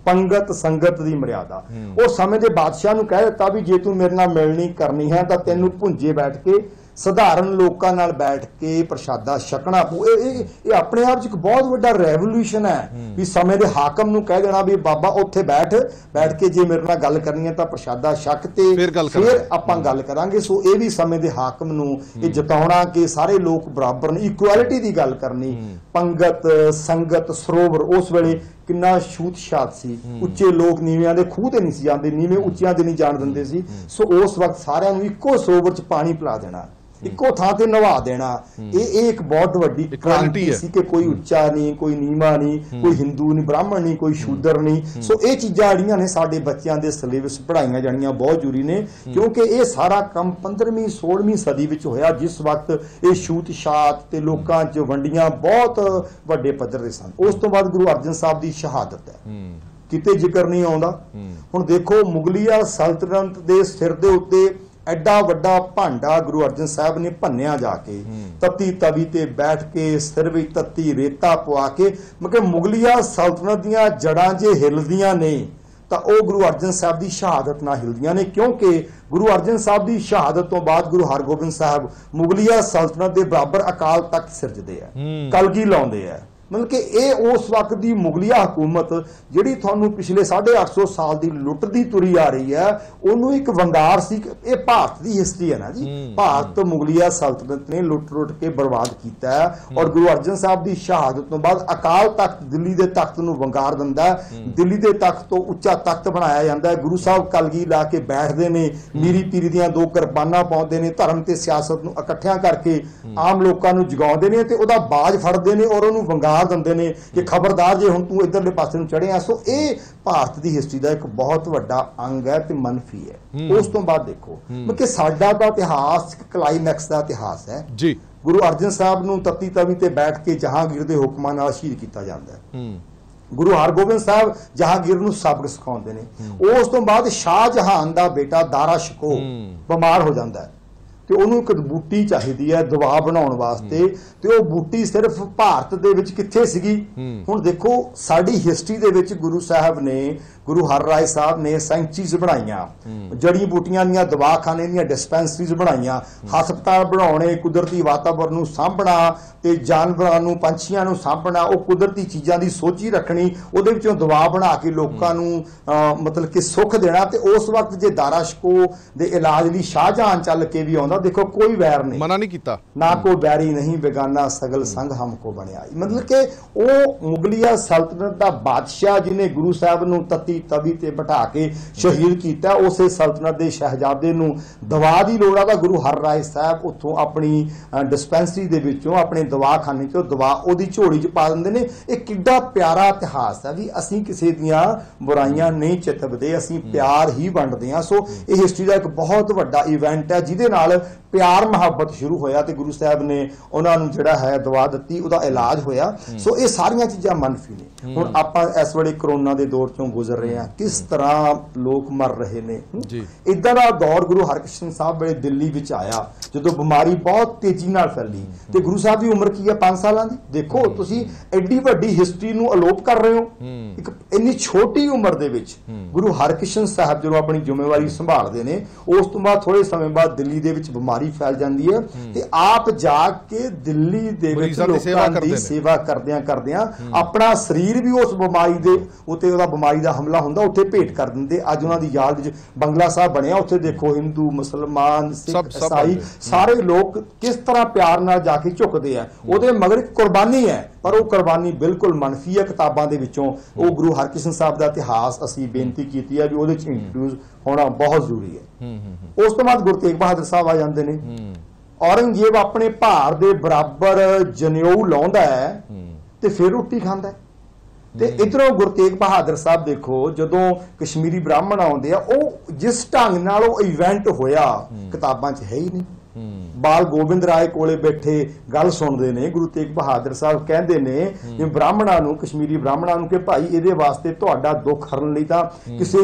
पंगत संगत दी मर्यादा। उस समय दे बादशाह नूं कह दित्ता भी जे तू मेरे नाल मिलनी करनी है तां तैनूं भुंजे बैठ के सधारण लोगों नाल बैठ के प्रशादा छकना पू। ये अपने आप एक बहुत बड़ा रेवोल्यूशन है भी समय के हाकम नूं कह देना भी बाबा उत्थे बैठ के जे मेरे नाल गल करनी है तां प्रशादा छक ते फिर आपां गल करांगे। सो ये भी समय के हाकम नूं ये जताउणा कि सारे लोग बराबर ने, इक्वालिटी की गल करनी। पंगत संगत सरोवर उस वेले किन्ना छूत छात सी, उच्चे लोग नीवियां दे खूह ते नहीं सी जांदे, नीवे उच्चियां दे नहीं जाण दिंदे सी। सो उस वक्त सारिआं नूं इक्को सरोवर च पानी पिला देना, इक्को थां ते नवा देना। ये एक बहुत वड्डी क्रांति सी कि कोई उच्चा नहीं कोई नीवा नहीं, कोई हिंदू नहीं ब्राह्मण नहीं कोई शूदर नहीं। सो ये चीज़ां जिहड़ियां ने साडे बच्चों के सिलेबस पढ़ाईआं जाणियां बहुत जरूरी ने, क्योंकि ये सारा काम 15वीं 16वीं सदी विच होया जिस वक्त ये छूत छात ते लोकां च वंडियां बहुत वड्डे पद्धर ते सन। उस तो बाद गुरु अर्जन साहब की शहादत है, किते जिक्र नहीं आउंदा। हुण देखो मुगलिया सल्तनत दे सिर दे उत्ते एडा वड्डा भांडा गुरु अर्जन साहब ने भन्निया जाके, तत्ती तवी ते बैठ के सिर विच तत्ती रेता पवा के। मतलब मुगलिया सल्तनत दीआं जड़ां जे हिलदियां ने तां ओह गुरु अर्जन साहब की शहादत नाल हिलदियां ने, क्योंकि गुरु अर्जन साहब की शहादत तो बाद गुरु हरगोबिंद साहब मुगलिया सल्तनत के बराबर अकाल तख्त सिरजदे आ, कलगी लाउंदे आ। मतलब कि ये उस वक्त की मुगलिया हुकूमत जिहड़ी तुहानूं पिछले 850 साल की लुट दी तुरी आ रही है, उन्होंने एक वंगार सी। ये भारत की हिस्ट्री है ना जी, भारत मुगलिया सल्तनत ने लुट के बर्बाद किया है। और गुरु अर्जन साहब की शहादत तो बाद अकाल तख्त दिल्ली के तख्त नूं वंगार दिंदा है, दिल्ली के तख्त तो उच्चा तख्त बनाया जाता है। गुरु साहब कलगी ला के बैठते हैं, मीरी पीरी दियां 2 कुरबाना पाउंदे हैं, धर्म ते सियासत नूं इकट्ठियां करके आम लोगों नूं जगाउंदे ने ते उहदा बाज फड़दे ने और उहनूं वंगार दिंदे ने कि खबरदार जे हुण तूं इधरले पासे नूं चढ़िया। सो ये भारत की हिस्ट्री का एक बहुत वड्डा अंग है ते मनफी है। उस तो बाद देखो कि साडा दा इतिहास क्लाइमैक्स का इतिहास है जी। गुरु अर्जन साहब नूं तत्ती तवी ते बैठ के जहांगीर दे हुक्मां नाल शहीद किया जाता है। गुरु हरगोबिंद साहब जहांगीर नूं सबक सिखाउंदे ने। उस तो बाद शाहजहान दा बेटा दारा शिकोह बीमार हो जाता है ते उहनूं एक बूटी चाहिदी है दवा बनाउण वास्ते, ते ओह बूटी सिर्फ भारत दे विच कित्थे सीगी। हुण देखो साडी हिस्ट्री दे विच गुरु साहब ने गुरु हर राय साहब ने सेंचुरीज बनाईयां, जड़ी बूटियां दीयां दवाखाने दीयां डिस्पेंसरीज बनाईयां, हस्पताल बनाउणे, कुदरती वातावरण नूं साਂਭਣਾ ते जानवरां नूं पंछियां नूं साਂਭਣਾ, ओह कुदरती चीज़ां दी सोची रखनी, उहदे विचों दवा बना के लोकां नूं मतलब कि सुख देना। ते उस वक्त जे दारा शिकोह दे इलाज लई शाहजहान चल के भी आउंदा, देखो कोई वैर नहीं, मना नहीं कीता, ना कोई बैरी नहीं बेगाना सगल संग हमको बनिया। मतलब कि ओह मुगलिया सल्तनत दा बादशाह जिन्हें गुरु साहब नूं तत्ती तवी ते बिठा के शहीद किया, उसे सल्तनत के शहजादे नूं दवा की लोड़ आ। गुरु हर राय साहब उत्थों अपनी डिस्पेंसरी दे विचों अपने दवाखाने चों दवा ओदी झोली च पा दिंदे ने। एक किड्डा प्यारा इतिहास है भी असीं किसी दियां बुराइयां नहीं चितवदे, असीं प्यार ही वंडदे हां। सो ये हिस्ट्री का एक बहुत वड्डा इवेंट है जिहदे नाल प्यार मुहब्बत शुरू होया ते गुरु साहब ने उन्होंने जिहड़ा है दवा दी, उहदा इलाज होया। सो ये सारियां चीज़ां मनफी ने। हुण आपां इस वेले कोरोना के दौर चों गुजर रहे हैं, किस तरह लोग मर रहे ने। इदां दा दौर गुरु हरकृष्ण साहब वेले दिल्ली विच आया जदों बीमारी बहुत तेजी नाल फैली ते गुरु साहब की उम्र की है 5 साल की। देखो तुसीं एडी वड्डी हिस्ट्री नूं अलोप कर रहे हो एक इन्नी छोटी उम्र दे विच। गुरु हरकृष्ण साहब जदों अपनी जिम्मेवारी संभालदे ने, उस तो बाद थोड़े समय बाद दिल्ली दे विच बीमारी फैल जाती है ते आप जाके दिल्ली दे विच लोकां दी सेवा करदियां करदियां अपना शरीर भी उस बीमारी दे उत्ते उहदा बीमारी दा ਹਮਲਾ ਹੁੰਦਾ ਉੱਥੇ ਭੇਟ ਕਰ ਦਿੰਦੇ। ਅੱਜ ਉਹਨਾਂ ਦੀ ਯਾਦ ਵਿੱਚ ਬੰਗਲਾ ਸਾਹਿਬ ਬਣਿਆ, ਉੱਥੇ ਦੇਖੋ ਹਿੰਦੂ, ਮੁਸਲਮਾਨ, ਸਿੱਖ, ਈਸਾਈ ਸਾਰੇ ਲੋਕ ਕਿਸ ਤਰ੍ਹਾਂ ਪਿਆਰ ਨਾਲ ਜਾ ਕੇ ਝੁਕਦੇ ਆ। ਉਹਦੇ ਮਗਰ ਇੱਕ ਕੁਰਬਾਨੀ ਹੈ, ਪਰ ਉਹ ਕੁਰਬਾਨੀ ਬਿਲਕੁਲ ਮਨਫੀ ਹੈ। ਕਿਤਾਬਾਂ ਦੇ ਵਿੱਚੋਂ ਉਹ ਗੁਰੂ ਹਰਕ੍ਰਿਸ਼ਨ ਸਾਹਿਬ ਦਾ ਇਤਿਹਾਸ ਅਸੀਂ ਬੇਨਤੀ ਕੀਤੀ ਹੈ ਵੀ ਉਹਦੇ 'ਚ ਇੰਟਰੋਡਿਊਸ ਹੋਣਾ ਬਹੁਤ ਜ਼ਰੂਰੀ ਹੈ। ਉਸ ਤੋਂ ਬਾਅਦ ਗੁਰੂ ਤੇਗ ਬਹਾਦਰ ਸਾਹਿਬ ਆ ਜਾਂਦੇ ਨੇ। ਔਰੰਗਜ਼ੇਬ ਆਪਣੇ ਭਾਰ ਦੇ ਬਰਾਬਰ ਜਨੇਊ ਲਾਉਂਦਾ ਹੈ ਤੇ ਫਿਰ ਰੋਟੀ ਖਾਂਦਾ। ਤੇ ਇਧਰੋਂ ਗੁਰੂ ਤੇਗ ਬਹਾਦਰ ਸਾਹਿਬ ਦੇਖੋ, ਜਦੋਂ ਕਸ਼ਮੀਰੀ ਬ੍ਰਾਹਮਣ ਆਉਂਦੇ ਆ, ਉਹ ਜਿਸ ਢੰਗ ਨਾਲ ਉਹ ਇਵੈਂਟ ਹੋਇਆ ਕਿਤਾਬਾਂ 'ਚ ਹੈ ਹੀ ਨਹੀਂ। ਬਾਲ ਗੋਬਿੰਦ ਰਾਏ ਕੋਲੇ ਬੈਠੇ ਗੱਲ ਸੁਣਦੇ ਨੇ, ਗੁਰੂ ਤੇਗ ਬਹਾਦਰ ਸਾਹਿਬ ਕਹਿੰਦੇ ਨੇ ਕਿ ਬ੍ਰਾਹਮਣਾਂ ਨੂੰ, ਕਸ਼ਮੀਰੀ ਬ੍ਰਾਹਮਣਾਂ ਨੂੰ, ਕਿ ਭਾਈ ਇਹਦੇ ਵਾਸਤੇ ਤੁਹਾਡਾ ਦੁੱਖ ਹਰਨ ਲਈ ਤਾਂ ਕਿਸੇ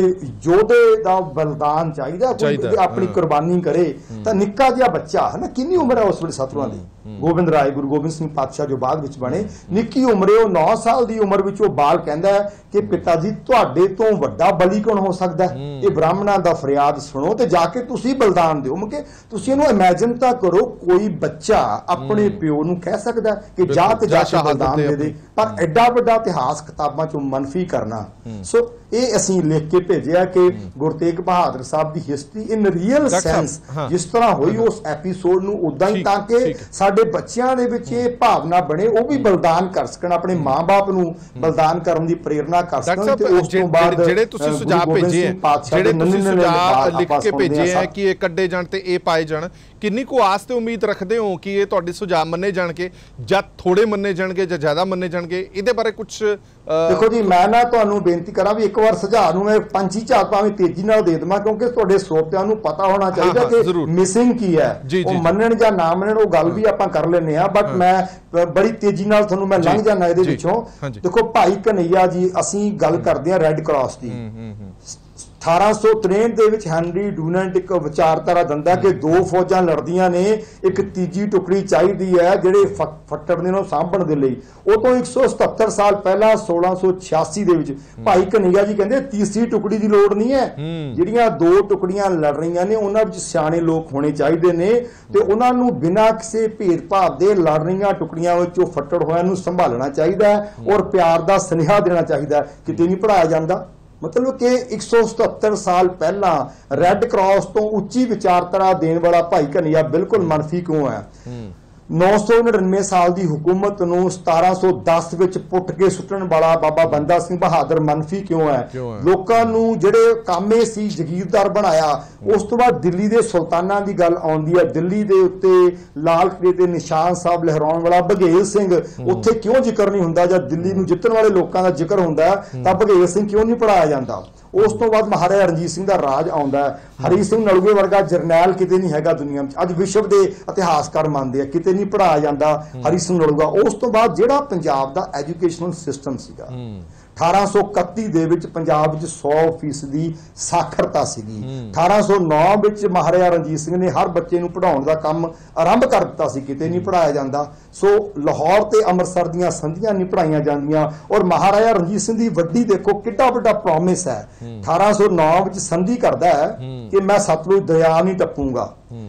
ਯੋਧੇ ਦਾ ਬਲਿਦਾਨ ਚਾਹੀਦਾ, ਕੋਈ ਆਪਣੀ ਕੁਰਬਾਨੀ ਕਰੇ। ਤਾਂ ਨਿੱਕਾ ਜਿਹਾ ਬੱਚਾ ਹੈ ਨਾ, ਕਿੰਨੀ ਉਮਰ ਹੈ ਉਸ ਵੇਲੇ ਸਤਲੁਆਂ ਦੀ, ਗੋਬਿੰਦ ਰਾਏ, ਗੁਰੂ ਗੋਬਿੰਦ ਸਿੰਘ ਪਾਤਸ਼ਾਹ ਜੋ ਬਾਅਦ ਵਿੱਚ ਬਣੇ, ਨਿੱਕੀ ਉਮਰੇ ਉਹ 9 ਸਾਲ ਦੀ ਉਮਰ ਵਿੱਚ ਉਹ ਬਾਲ ਕਹਿੰਦਾ ਹੈ ਕਿ ਪਿਤਾ ਜੀ ਤੁਹਾਡੇ ਤੋਂ ਵੱਡਾ ਬਲੀ ਕੌਣ ਹੋ ਸਕਦਾ ਹੈ? ਇਹ ਬ੍ਰਾਹਮਣਾਂ ਦਾ ਫਰਿਆਦ ਸੁਣੋ ਤੇ ਜਾ ਕੇ ਤੁਸੀਂ ਬਲਿਦਾਨ ਦਿਓ। ਮਤਲਬ ਕਿ ਤੁਸੀਂ ਇਹਨੂੰ ਇਮੇਜਿਨ ਤਾਂ ਕਰੋ, ਕੋਈ ਬੱਚਾ ਆਪਣੇ ਪਿਓ ਨੂੰ ਕਹਿ ਸਕਦਾ ਕਿ ਜਾ ਕੇ ਬਲਿਦਾਨ ਦੇ ਦੇ, ਪਰ ਐਡਾ ਵੱਡਾ ਇਤਿਹਾਸ ਕਿਤਾਬਾਂ ਚੋਂ ਮਨਫੀ ਕਰਨਾ। ਸੋ ਇਹ ਅਸੀਂ ਲਿਖ ਕੇ ਭੇਜਿਆ ਕਿ ਗੁਰੂ ਤੇਗ ਬਹਾਦਰ ਸਾਹਿਬ ਦੀ ਹਿਸਟਰੀ ਇਨ ਰੀਅਲ ਸੈਂਸ ਜਿਸ ਤਰ੍ਹਾਂ ਹੋਈ ਉਸ ਐਪੀਸੋਡ ਨੂੰ ਉਦਾਂ ਹੀ, ਤਾਂ ਕਿ ਸਾਡੇ ਬੱਚਿਆਂ ਦੇ ਵਿੱਚ ਇਹ ਭਾਵਨਾ ਬਣੇ, ਉਹ ਵੀ ਬਲਿਦਾਨ ਕਰ ਸਕਣ, ਆਪਣੇ ਮਾਂ-ਬਾਪ ਨੂੰ ਬਲਿਦਾਨ ਕਰਨ ਦੀ ਪ੍ਰੇਰਣਾ ਕਰ ਸਕਣ। ਤੇ ਉਸ ਤੋਂ ਬਾਅਦ ਜਿਹੜੇ ਤੁਸੀਂ ਸੁਝਾਅ ਭੇਜੇ, ਜਿਹੜੇ ਤੁਸੀਂ ਸੁਝਾਅ ਲਿਖ ਕੇ ਭੇਜੇ ਹੈ ਕਿ ਇਹ ਕੱਢੇ ਜਾਣ ਤੇ ਇਹ ਪਾਏ ਜਾਣ, ਕਿੰਨੀ ਕੁ ਆਸ ਤੇ ਉਮੀਦ ਰੱਖਦੇ ਹੋ ਕਿ ਇਹ ਤੁਹਾਡੇ ਸੁਝਾਅ ਮੰਨੇ ਜਾਣਗੇ, ਜਾਂ ਥੋੜੇ ਮੰਨੇ ਜਾਣਗੇ ਜਾਂ ਜ਼ਿਆਦਾ ਮੰਨੇ ਜਾਣਗੇ? ਇਹਦੇ ਬਾਰੇ ਕੁਝ ਦੇਖੋ ਜੀ, ਮੈਂ ਨਾ ਤੁਹਾਨੂੰ ਬੇਨਤੀ ਕਰਾਂ ਵੀ ਇੱਕ ਵਾਰ ਸੁਝਾਅ ਨੂੰ ਮੈਂ ਪੰਛੀ ਝਾਕ ਭਾਵੇਂ ਤੇਜ਼ੀ ਨਾਲ ਦੇ ਦੇਵਾਂ, ਕਿਉਂਕਿ ਤੁਹਾਡੇ ਸਰੋਤਿਆਂ ਨੂੰ ਪਤਾ ਹੋਣਾ ਚਾਹੀਦਾ ਕਿ ਮਿਸਿੰਗ ਕੀ ਹੈ। ਉਹ ਮੰਨਣ ਜਾਂ ਨਾ ਮੰਨਣ ਉਹ ਗੱਲ ਵੀ ਆਪਾਂ ਕਰ ਲੈਂਦੇ ਆ, ਬਟ ਮੈਂ ਬੜੀ ਤੇਜ਼ੀ ਨਾਲ ਤੁਹਾਨੂੰ ਮੈਂ ਲੰਘ ਜਾਣਾ ਇਹਦੇ ਵਿੱਚੋਂ। ਦੇਖੋ ਭਾਈ ਕਨਈਆ ਜੀ, ਅਸੀਂ ਗੱਲ ਕਰਦੇ ਆ ਰੈੱਡ ਕਰਾਸ ਦੀ। 1863 ਦੇ ਵਿੱਚ ਹੈਨਰੀ ਡੂਨੈਂਟ ਇੱਕ ਵਿਚਾਰਧਾਰਾ ਦਿੰਦਾ ਕਿ ਦੋ ਫੌਜਾਂ ਲੜਦੀਆਂ ਨੇ, ਇੱਕ ਤੀਜੀ ਟੁਕੜੀ ਚਾਹੀਦੀ ਹੈ ਜਿਹੜੇ ਫੱਟੜ ਨੇ ਨੂੰ ਸਾਂਭਣ ਦੇ ਲਈ। ਉਹ ਤੋਂ 177 ਸਾਲ ਪਹਿਲਾਂ 1686 ਦੇ ਵਿੱਚ ਭਾਈ ਕਨਈਆ ਜੀ ਕਹਿੰਦੇ ਤੀਸਰੀ ਟੁਕੜੀ ਦੀ ਲੋੜ ਨਹੀਂ ਹੈ। ਜਿਹੜੀਆਂ ਦੋ ਟੁਕੜੀਆਂ ਲੜ ਰਹੀਆਂ ਨੇ ਉਹਨਾਂ ਵਿੱਚ ਸਿਆਣੇ ਲੋਕ ਹੋਣੇ ਚਾਹੀਦੇ ਨੇ ਤੇ ਉਹਨਾਂ ਨੂੰ ਬਿਨਾਂ ਕਿਸੇ ਭੇਦਭਾਵ ਦੇ ਲੜ ਰਹੀਆਂ ਟੁਕੜੀਆਂ ਵਿੱਚੋਂ ਫੱਟੜ ਹੋਇਆਂ ਨੂੰ ਸੰਭਾਲਣਾ ਚਾਹੀਦਾ ਹੈ ਔਰ ਪਿਆਰ ਦਾ ਸੁਨੇਹਾ ਦੇਣਾ ਚਾਹੀਦਾ। ਕਿਤੇ ਨਹੀਂ ਪੜਾਇਆ ਜਾਂਦਾ। ਮਤਲਬ ਕਿ 177 ਸਾਲ ਪਹਿਲਾਂ ਰੈੱਡ ਕਰਾਸ ਤੋਂ ਉੱਚੀ ਵਿਚਾਰਧਾਰਾ ਦੇਣ ਵਾਲਾ ਭਾਈ ਕਨਈਆ ਬਿਲਕੁਲ ਮਨਫੀ ਕਿਉਂ ਹੈ? 999 ਸਾਲ ਦੀ ਹੁਕੂਮਤ ਨੂੰ 1710 ਵਿੱਚ ਪੁੱਟ ਕੇ ਸੁੱਟਣ ਵਾਲਾ ਬਾਬਾ ਬੰਦਾ ਸਿੰਘ ਬਹਾਦਰ ਮਨਫੀ ਕਿਉਂ ਹੈ? ਲੋਕਾਂ ਨੂੰ ਜਿਹੜੇ ਕਾਮੇ ਸੀ ਜਗੀਰਦਾਰ ਬਣਾਇਆ। ਉਸ ਤੋਂ ਬਾਅਦ ਦਿੱਲੀ ਦੇ ਸੁਲਤਾਨਾਂ ਦੀ ਗੱਲ ਆਉਂਦੀ ਹੈ। ਦਿੱਲੀ ਦੇ ਉੱਤੇ ਲਾਲ ਕਿਲੇ ਤੇ ਨਿਸ਼ਾਨ ਸਾਹਿਬ ਲਹਿਰਾਉਣ ਵਾਲਾ ਬਘੇਲ ਸਿੰਘ, ਉੱਥੇ ਕਿਉਂ ਜ਼ਿਕਰ ਨਹੀਂ ਹੁੰਦਾ? ਜਦ ਦਿੱਲੀ ਨੂੰ ਜਿੱਤਣ ਵਾਲੇ ਲੋਕਾਂ ਦਾ ਜ਼ਿਕਰ ਹੁੰਦਾ ਤਾਂ ਬਘੇਲ ਸਿੰਘ ਕਿਉਂ ਨਹੀਂ ਪੜਾਇਆ ਜਾਂਦਾ? ਉਸ ਤੋਂ ਬਾਅਦ ਮਹਾਰਾਜਾ ਰਣਜੀਤ ਸਿੰਘ ਦਾ ਰਾਜ ਆਉਂਦਾ ਹੈ। ਹਰੀ ਸਿੰਘ ਨਲੂਏ ਵਰਗਾ ਜਰਨੈਲ ਕਿਤੇ ਨਹੀਂ ਹੈਗਾ ਦੁਨੀਆ ਵਿੱਚ, ਅੱਜ ਵਿਸ਼ਵ ਦੇ ਇਤਿਹਾਸਕਾਰ ਮੰਨਦੇ ਆ, ਕਿਤੇ ਨਹੀਂ ਪੜਾਇਆ ਜਾਂਦਾ ਹਰੀ ਸਿੰਘ ਨਲੂਆ। ਉਸ ਤੋਂ ਬਾਅਦ ਜਿਹੜਾ ਪੰਜਾਬ ਦਾ ਐਜੂਕੇਸ਼ਨਲ ਸਿਸਟਮ ਸੀਗਾ, 1831 ਦੇ ਵਿੱਚ ਪੰਜਾਬ ਵਿੱਚ 100% ਸਾਖਰਤਾ ਸੀਗੀ। 1809 ਵਿੱਚ ਮਹਾਰਾਜਾ ਰਣਜੀਤ ਸਿੰਘ ਨੇ ਹਰ ਬੱਚੇ ਨੂੰ ਪੜਾਉਣ ਦਾ ਕੰਮ ਆਰੰਭ ਕਰ ਦਿੱਤਾ ਸੀ, ਕਿਤੇ ਨਹੀਂ ਪੜਾਇਆ ਜਾਂਦਾ। ਸੋ ਲਾਹੌਰ ਤੇ ਅੰਮ੍ਰਿਤਸਰ ਦੀਆਂ ਸੰਧੀਆਂ ਨਹੀਂ ਪੜਾਈਆਂ ਜਾਂਦੀਆਂ। ਔਰ ਮਹਾਰਾਜਾ ਰਣਜੀਤ ਸਿੰਘ ਦੀ ਵੱਡੀ ਦੇਖੋ ਕਿੱਡਾ ਵੱਡਾ ਪ੍ਰੋਮਿਸ ਹੈ। 1809 ਵਿੱਚ ਸੰਧੀ ਕਰਦਾ ਹੈ ਕਿ ਮੈਂ ਸਤਲੁਜ ਦਰਿਆ ਨਹੀਂ ਟੱਪੂਗਾ।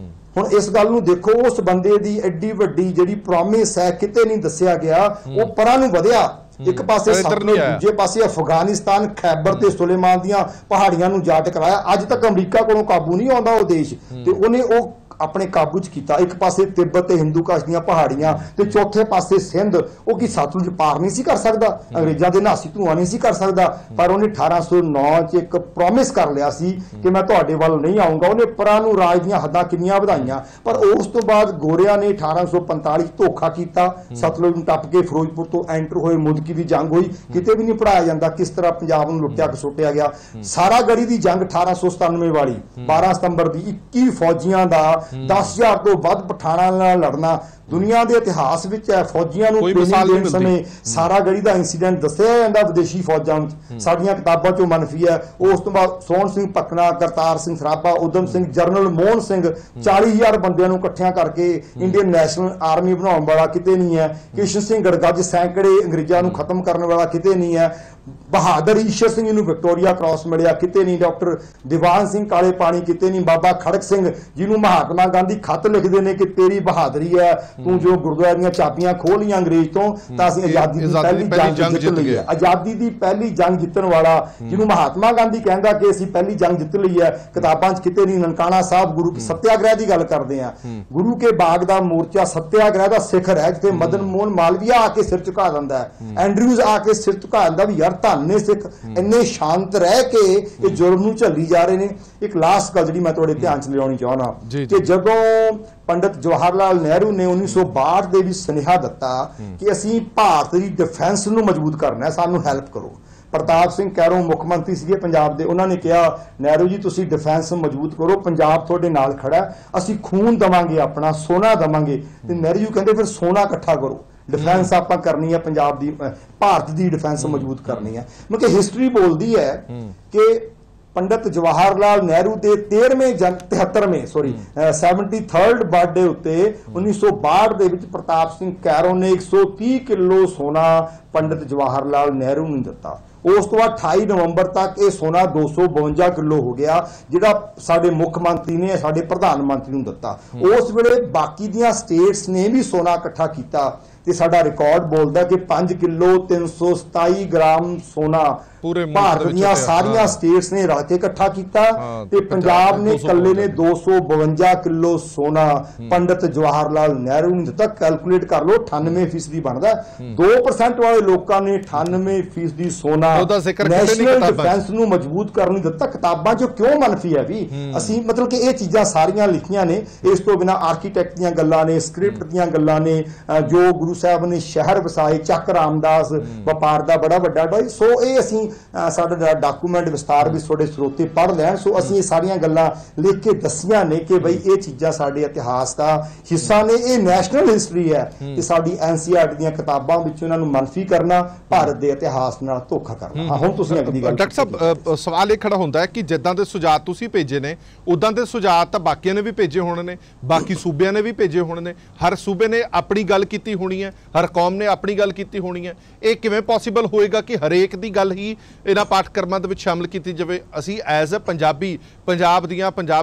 ਹੁਣ ਇਸ ਗੱਲ ਨੂੰ ਦੇਖੋ, ਉਸ ਬੰਦੇ ਦੀ ਐਡੀ ਵੱਡੀ ਜਿਹੜੀ ਪ੍ਰੋਮਿਸ ਹੈ ਕਿਤੇ ਨਹੀਂ ਦੱਸਿਆ ਗਿਆ। ਉਹ ਪਰਾਂ ਨੂੰ ਵਧਿਆ, ਇੱਕ ਪਾਸੇ ਸਤਲੁਜ, ਦੂਜੇ ਪਾਸੇ ਅਫਗਾਨਿਸਤਾਨ ਖੈਬਰ ਤੇ ਸੁਲੇਮਾਨ ਦੀਆਂ ਪਹਾੜੀਆਂ ਨੂੰ ਜਾ ਟਕਰਾਇਆ। ਅੱਜ ਤੱਕ ਅਮਰੀਕਾ ਕੋਲੋਂ ਕਾਬੂ ਨਹੀਂ ਆਉਂਦਾ ਉਹ ਦੇਸ਼, ਤੇ ਉਹਨੇ ਉਹ ਆਪਣੇ ਕਾਬੂ ਚ ਕੀਤਾ। ਇੱਕ ਪਾਸੇ ਤਿੱਬਤ ਤੇ ਹਿੰਦੂ ਕਾਸ਼ ਦੀਆਂ ਪਹਾੜੀਆਂ ਤੇ ਚੌਥੇ ਪਾਸੇ ਸਿੰਧ। ਉਹ ਕੀ ਸਤਲੁਜ ਪਾਰ ਨਹੀਂ ਸੀ ਕਰ ਸਕਦਾ? ਅੰਗਰੇਜ਼ਾਂ ਦੇ ਨਾਸੀ ਧੂਆਂ ਨਹੀਂ ਸੀ ਕਰ ਸਕਦਾ? ਪਰ ਉਹਨੇ 1809 ਚ ਇੱਕ ਪ੍ਰੋਮਿਸ ਕਰ ਲਿਆ ਸੀ ਕਿ ਮੈਂ ਤੁਹਾਡੇ ਵੱਲ ਨਹੀਂ ਆਉਂਗਾ। ਉਹਨੇ ਪਰਾਂ ਨੂੰ ਰਾਜ ਦੀਆਂ ਹੱਦਾਂ ਕਿੰਨੀਆਂ ਵਧਾਈਆਂ। ਪਰ ਉਸ ਤੋਂ ਬਾਅਦ ਗੋਰਿਆਂ ਨੇ 1845 ਧੋਖਾ ਕੀਤਾ, ਸਤਲੁਜ ਨੂੰ ਟੱਪ ਕੇ ਫਿਰੋਜ਼ਪੁਰ ਤੋਂ ਐਂਟਰ ਹੋਏ, ਮੁਦਕੀ ਦੀ ਜੰਗ ਹੋਈ, ਕਿਤੇ ਵੀ ਨਹੀਂ ਪੜਾਇਆ ਜਾਂਦਾ ਕਿਸ ਤਰ੍ਹਾਂ ਪੰਜਾਬ ਨੂੰ ਲੁੱਟਿਆ ਖਸੁੱਟਿਆ ਗਿਆ। ਸਾਰਾਗੜ੍ਹੀ ਦੀ ਜੰਗ 1897 ਵਾਲੀ 12 ਸਤੰਬਰ ਦੀ, 21 ਫੌਜੀਆਂ ਦਾ 10,000 ਤੋਂ ਵੱਧ ਪਠਾਣਾਂ ਨਾਲ ਲੜਨਾ ਦੁਨੀਆ ਦੇ ਇਤਿਹਾਸ ਵਿੱਚ ਹੈ। ਫੌਜੀਆਂ ਨੂੰ ਟ੍ਰੇਨਿੰਗ ਦੇਣ ਸਮੇਂ ਸਾਰਾਗੜ੍ਹੀ ਦਾ ਇੰਸੀਡੈਂਟ ਦੱਸਿਆ ਜਾਂਦਾ ਵਿਦੇਸ਼ੀ ਫੌਜਾਂ ਵਿੱਚ, ਸਾਡੀਆਂ ਕਿਤਾਬਾਂ ਚੋਂ ਮਨਫੀ ਹੈ। ਉਸ ਤੋਂ ਬਾਅਦ ਸੋਹਣ ਸਿੰਘ ਪਕਨਾ, ਕਰਤਾਰ ਸਿੰਘ ਸਰਾਭਾ, ਉਦਮ ਸਿੰਘ, ਜਰਨਲ ਮੋਹਨ ਸਿੰਘ, 40,000 ਬੰਦਿਆਂ ਨੂੰ ਇਕੱਠਿਆਂ ਕਰਕੇ ਇੰਡੀਅਨ ਨੈਸ਼ਨਲ ਆਰਮੀ ਬਣਾਉਣ ਵਾਲਾ ਕਿਤੇ ਨਹੀਂ ਹੈ। ਕਿਸ਼ਨ ਸਿੰਘ ਗੜਗੱਜ ਸੈਂਕੜੇ ਅੰਗਰੇਜ਼ਾਂ ਨੂੰ ਖਤਮ ਕਰਨ ਵਾਲਾ ਕਿਤੇ ਨਹੀਂ ਹੈ। ਬਹਾਦਰ ਈਸ਼ਰ ਸਿੰਘ ਨੂੰ ਵਿਕਟੋਰੀਆ ਕ੍ਰਾਸ ਮਿਲਿਆ ਕਿਤੇ ਨਹੀਂ। ਡਾਕਟਰ ਦੀਵਾਨ ਸਿੰਘ ਕਾਲੇ ਪਾਣੀ ਕਿਤੇ ਨਹੀਂ। ਬਾਬਾ ਖੜਕ ਸਿੰਘ ਜਿਹਨੂੰ ਮਹਾਤਮਾ ਗਾਂਧੀ ਖੱਤ ਲਿਖਦੇ ਨੇ ਕਿ ਤੇਰੀ ਬਹਾਦਰੀ ਹੈ ਤੂੰ ਜੋ ਗੁਰਦੁਆਰੇ ਦੀਆਂ ਚਾਬੀਆਂ ਖੋਹ ਲਈਆਂ ਅੰਗਰੇਜ਼ ਤੋਂ ਤਾਂ ਅਸੀਂ ਆਜ਼ਾਦੀ ਦੀ ਪਹਿਲੀ ਜੰਗ ਜਿੱਤ ਲਈ ਹੈ। ਆਜ਼ਾਦੀ ਦੀ ਪਹਿਲੀ ਜੰਗ ਜਿੱਤਣ ਵਾਲਾ ਜਿਹਨੂੰ ਮਹਾਤਮਾ ਗਾਂਧੀ ਕਹਿੰਦਾ ਕਿ ਅਸੀਂ ਪਹਿਲੀ ਜੰਗ ਜਿੱਤ ਲਈ ਹੈ, ਕਿਤਾਬਾਂ 'ਚ ਕਿਤੇ ਨਹੀਂ। ਨਨਕਾਣਾ ਸਾਹਿਬ ਗੁਰੂ ਕੀ ਸੱਤਿਆਗ੍ਰਹਿ ਦੀ ਗੱਲ ਕਰਦੇ ਆ, ਗੁਰੂ ਕੇ ਬਾਗ ਦਾ ਮੋਰਚਾ ਸੱਤਿਆਗ੍ਰਹਿ ਦਾ ਸਿਖਰ ਹੈ, ਜਿੱਥੇ ਮਦਨ ਮੋਹਨ ਮਾਲਵੀਆ ਆ ਕੇ ਸਿਰ ਝੁਕਾ ਦਿੰਦਾ ਹੈ, ਐਂਡਰਿਊਜ਼ ਆ ਕੇ ਸਿਰ ਝੁਕਾ ਦਿੰਦਾ ਵੀ ਯਾਰ ਧੰਨੇ ਸਿੱਖ ਇੰਨੇ ਸ਼ਾਂਤ ਰਹਿ ਕੇ ਇਹ ਜ਼ੁਲਮ ਨੂੰ ਝੱਲੀ ਜਾ ਰਹੇ ਨੇ। ਇੱਕ ਲਾਸਟ ਗੱਲ ਜਿਹੜੀ ਮੈਂ ਤੁਹਾਡੇ ਧਿਆਨ 'ਚ ਲਿਆਉਣੀ ਚਾਹੁੰਦਾ ਕਿ ਜਦੋਂ ਪੰਡਿਤ ਜਵਾਹਰ ਲਾਲ ਨਹਿਰੂ ਨੇ 1962 ਦੇ ਵਿੱਚ ਸੁਨੇਹਾ ਦਿੱਤਾ ਕਿ ਅਸੀਂ ਭਾਰਤ ਦੀ ਡਿਫੈਂਸ ਨੂੰ ਮਜ਼ਬੂਤ ਕਰਨਾ ਹੈ, ਸਾਨੂੰ ਹੈਲਪ ਕਰੋ। ਪ੍ਰਤਾਪ ਸਿੰਘ ਕੈਰੋਂ ਮੁੱਖ ਮੰਤਰੀ ਸੀਗੇ ਪੰਜਾਬ ਦੇ, ਉਹਨਾਂ ਨੇ ਕਿਹਾ ਨਹਿਰੂ ਜੀ ਤੁਸੀਂ ਡਿਫੈਂਸ ਮਜ਼ਬੂਤ ਕਰੋ, ਪੰਜਾਬ ਤੁਹਾਡੇ ਨਾਲ ਖੜਾ, ਅਸੀਂ ਖੂਨ ਦਵਾਂਗੇ, ਆਪਣਾ ਸੋਨਾ ਦਵਾਂਗੇ। ਤੇ ਨਹਿਰੂ ਜੀ ਕਹਿੰਦੇ ਫਿਰ ਸੋਨਾ ਇਕੱਠਾ ਕਰੋ, ਡਿਫੈਂਸ ਆਪਾਂ ਕਰਨੀ ਹੈ, ਪੰਜਾਬ ਦੀ ਭਾਰਤ ਦੀ ਡਿਫੈਂਸ ਮਜ਼ਬੂਤ ਕਰਨੀ ਹੈ। ਮਤਲਬ ਕਿ ਹਿਸਟਰੀ ਬੋਲਦੀ ਹੈ ਕਿ ਪੰਡਿਤ ਜਵਾਹਰ ਲਾਲ ਨਹਿਰੂ ਦੇ 73rd ਬਰਥਡੇ ਉੱਤੇ 1962 ਦੇ ਵਿੱਚ ਪ੍ਰਤਾਪ ਸਿੰਘ ਕੈਰੋਂ ਨੇ 130 ਕਿਲੋ ਸੋਨਾ ਪੰਡਿਤ ਜਵਾਹਰ ਲਾਲ ਨਹਿਰੂ ਨੂੰ ਦਿੱਤਾ। ਉਸ ਤੋਂ ਬਾਅਦ 28 ਨਵੰਬਰ ਤੱਕ ਇਹ ਸੋਨਾ 252 ਕਿਲੋ ਹੋ ਗਿਆ, ਜਿਹੜਾ ਸਾਡੇ ਮੁੱਖ ਮੰਤਰੀ ਨੇ ਸਾਡੇ ਪ੍ਰਧਾਨ ਮੰਤਰੀ ਨੂੰ ਦਿੱਤਾ। ਉਸ ਵੇਲੇ ਬਾਕੀ ਦੀਆਂ ਸਟੇਟਸ ਨੇ ਵੀ ਸੋਨਾ ਇਕੱਠਾ ਕੀਤਾ ਤੇ ਸਾਡਾ ਰਿਕਾਰਡ ਬੋਲਦਾ ਕਿ 5 ਕਿਲੋ 327 ਗ੍ਰਾਮ ਸੋਨਾ ਭਾਰਤ ਦੀਆਂ ਸਾਰੀਆਂ ਸਟੇਟਸ ਨੇ ਰਲ ਕੇ ਇਕੱਠਾ ਕੀਤਾ ਤੇ ਪੰਜਾਬ ਨੇ ਇਕੱਲੇ ਨੇ 252 ਕਿਲੋ ਸੋਨਾ ਪੰਡਿਤ ਜਵਾਹਰ ਲਾਲ ਨਹਿਰੂ ਨੂੰ ਦਿੱਤਾ। ਕੈਲਕੂਲੇਟ ਕਰ ਲਓ 98% ਬਣਦਾ। 2% ਵਾਲੇ ਲੋਕਾਂ ਨੇ 98% ਸੋਨਾ ਨੈਸ਼ਨਲ ਡਿਫੈਂਸ ਨੂੰ ਮਜ਼ਬੂਤ ਕਰਨ ਨੂੰ ਦਿੱਤਾ। ਕਿਤਾਬਾਂ 'ਚ ਕਿਉਂ ਮਨਫੀ ਹੈ ਵੀ ਅਸੀਂ ਮਤਲਬ ਕਿ ਇਹ ਚੀਜ਼ਾਂ ਸਾਰੀਆਂ ਲਿਖੀਆਂ ਨੇ। ਇਸ ਤੋਂ ਬਿਨਾਂ ਆਰਕੀਟੈਕਟ ਦੀਆਂ ਗੱਲਾਂ ਨੇ, ਸਕ੍ਰਿਪਟ ਦੀਆਂ ਗੱਲਾਂ ਨੇ, ਜੋ ਗੁਰੂ ਸਾਹਿਬ ਨੇ ਸ਼ਹਿਰ ਵਸਾਏ, ਚੱਕ ਰਾਮਦਾਸ ਵਪਾਰ ਦਾ ਬੜਾ ਵੱਡਾ। ਸੋ ਇਹ ਅਸੀਂ ਸਾਡਾ ਡਾਕੂਮੈਂਟ ਵਿਸਤਾਰ ਵੀ ਤੁਹਾਡੇ ਸਰੋਤੇ ਪੜ੍ਹ ਲੈਣ। ਸੋ ਅਸੀਂ ਇਹ ਸਾਰੀਆਂ ਗੱਲਾਂ ਲਿਖ ਕੇ ਦੱਸੀਆਂ ਨੇ ਕਿ ਬਈ ਇਹ ਚੀਜ਼ਾਂ ਸਾਡੇ ਇਤਿਹਾਸ ਦਾ ਹਿੱਸਾ ਨੇ, ਇਹ ਨੈਸ਼ਨਲ ਹਿਸਟਰੀ ਹੈ ਤੇ ਸਾਡੀ NCERT ਦੀਆਂ ਕਿਤਾਬਾਂ ਵਿੱਚ ਇਹਨਾਂ ਨੂੰ ਮਨਫੀ ਕਰਨਾ ਭਾਰਤ ਦੇ ਇਤਿਹਾਸ ਨਾਲ ਧੋਖਾ ਕਰਨਾ। ਹੁਣ ਤੁਸੀਂ ਅਗਲੀ ਗੱਲ ਡਾਕਟਰ ਸਾਹਿਬ, ਸਵਾਲ ਇਹ ਖੜਾ ਹੁੰਦਾ ਹੈ ਕਿ ਜਿੱਦਾਂ ਦੇ ਸੁਝਾਅ ਤੁਸੀਂ ਭੇਜੇ ਨੇ ਉਦਾਂ ਦੇ ਸੁਝਾਅ ਤਾਂ ਬਾਕੀਆਂ ਨੇ ਵੀ ਭੇਜੇ ਹੋਣੇ ਨੇ, ਬਾਕੀ ਸੂਬਿਆਂ ਨੇ ਵੀ ਭੇਜੇ ਹੋਣੇ ਨੇ, ਹਰ ਸੂਬੇ ਨੇ ਆਪਣੀ ਗੱਲ ਕੀਤੀ ਹੋਣੀ ਹੈ, ਹਰ ਕੌਮ ਨੇ ਆਪਣੀ ਗੱਲ ਕੀਤੀ ਹੋਣੀ ਹੈ। ਇਹ ਕਿਵੇਂ ਪੋਸੀਬਲ ਹੋਏਗਾ ਕਿ ਹਰੇਕ ਦੀ ਗੱਲ ਹੀ ਇਹਨਾਂ ਪਾਠਕ੍ਰਮਾਂ ਦੇ ਵਿੱਚ ਸ਼ਾਮਲ ਕੀਤੀ ਜਾਵੇ? ਅਸੀਂ ਐਜ਼ ਅ ਪੰਜਾਬੀ ਪੰਜਾਬ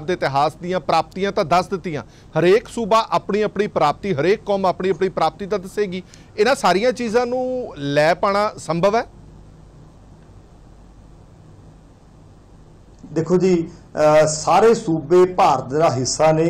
ਦੇ ਇਤਿਹਾਸ ਦੀਆਂ ਪ੍ਰਾਪਤੀਆਂ ਤਾਂ ਦੱਸ ਦਿੱਤੀਆਂ, ਹਰੇਕ ਸੂਬਾ ਆਪਣੀ ਆਪਣੀ ਪ੍ਰਾਪਤੀ, ਹਰੇਕ ਕੌਮ ਆਪਣੀ ਆਪਣੀ ਪ੍ਰਾਪਤੀ ਤਾਂ ਦੱਸੇਗੀ। ਇਹਨਾਂ ਸਾਰੀਆਂ ਚੀਜ਼ਾਂ ਨੂੰ ਲੈ ਪਾਣਾ ਸੰਭਵ ਹੈ? ਦੇਖੋ ਜੀ, ਸਾਰੇ ਸੂਬੇ ਭਾਰਤ ਦਾ ਹਿੱਸਾ ਨੇ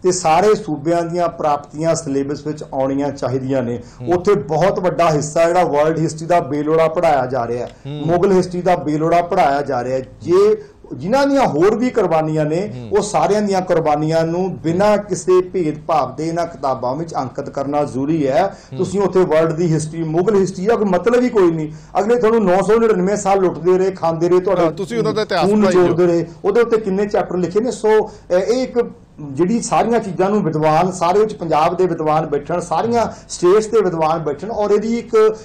ਤੇ ਸਾਰੇ ਸੂਬਿਆਂ ਦੀਆਂ ਪ੍ਰਾਪਤੀਆਂ ਸਿਲੇਬਸ ਵਿੱਚ ਆਉਣੀਆਂ ਚਾਹੀਦੀਆਂ ਨੇ। ਉੱਥੇ ਬਹੁਤ ਵੱਡਾ ਹਿੱਸਾ ਜਿਹੜਾ ਵਰਲਡ ਹਿਸਟਰੀ ਦਾ ਬੇਲੋੜਾ ਪੜਾਇਆ ਜਾ ਰਿਹਾ ਹੈ, ਮੁਗਲ ਹਿਸਟਰੀ ਦਾ ਬੇਲੋੜਾ ਪੜਾਇਆ ਜਾ ਰਿਹਾ ਹੈ। ਜੇ ਜਿਨ੍ਹਾਂ ਦੀਆਂ ਹੋਰ ਵੀ ਕੁਰਬਾਨੀਆਂ ਨੇ ਉਹ ਸਾਰਿਆਂ ਦੀਆਂ ਕੁਰਬਾਨੀਆਂ ਨੂੰ ਬਿਨਾਂ ਕਿਸੇ ਭੇਦਭਾਵ ਦੇ ਇਹਨਾਂ ਕਿਤਾਬਾਂ ਵਿੱਚ ਅੰਕਿਤ ਕਰਨਾ ਜ਼ਰੂਰੀ ਹੈ। ਤੁਸੀਂ ਉੱਥੇ ਵਰਲਡ ਦੀ ਹਿਸਟਰੀ, ਮੁਗਲ ਹਿਸਟਰੀ ਦਾ ਕੋਈ ਮਤਲਬ ਹੀ ਕੋਈ ਨਹੀਂ। ਅਗਲੇ ਤੁਹਾਨੂੰ 999 ਸਾਲ ਲੁੱਟਦੇ ਰਹੇ, ਖਾਂਦੇ ਰਹੇ, ਤੁਹਾਡਾ ਤੁਸੀਂ ਉਹਨਾਂ ਦਾ ਇਤਿਹਾਸ ਜੋੜਦੇ ਰਹੇ, ਉਹਦੇ ਉੱਤੇ ਕਿੰਨੇ ਚੈਪਟਰ ਲਿਖੇ ਨੇ। ਸੋ ਇਹ ਇੱਕ ਜਿਹੜੀ ਸਾਰੀਆਂ ਚੀਜ਼ਾਂ ਨੂੰ ਵਿਦਵਾਨ, ਸਾਰੇ ਵਿੱਚ ਪੰਜਾਬ ਦੇ ਵਿਦਵਾਨ ਬੈਠਣ, ਸਾਰੀਆਂ ਸਟੇਟਸ ਦੇ ਵਿਦਵਾਨ ਬੈਠਣ, ਔਰ ਇਹਦੀ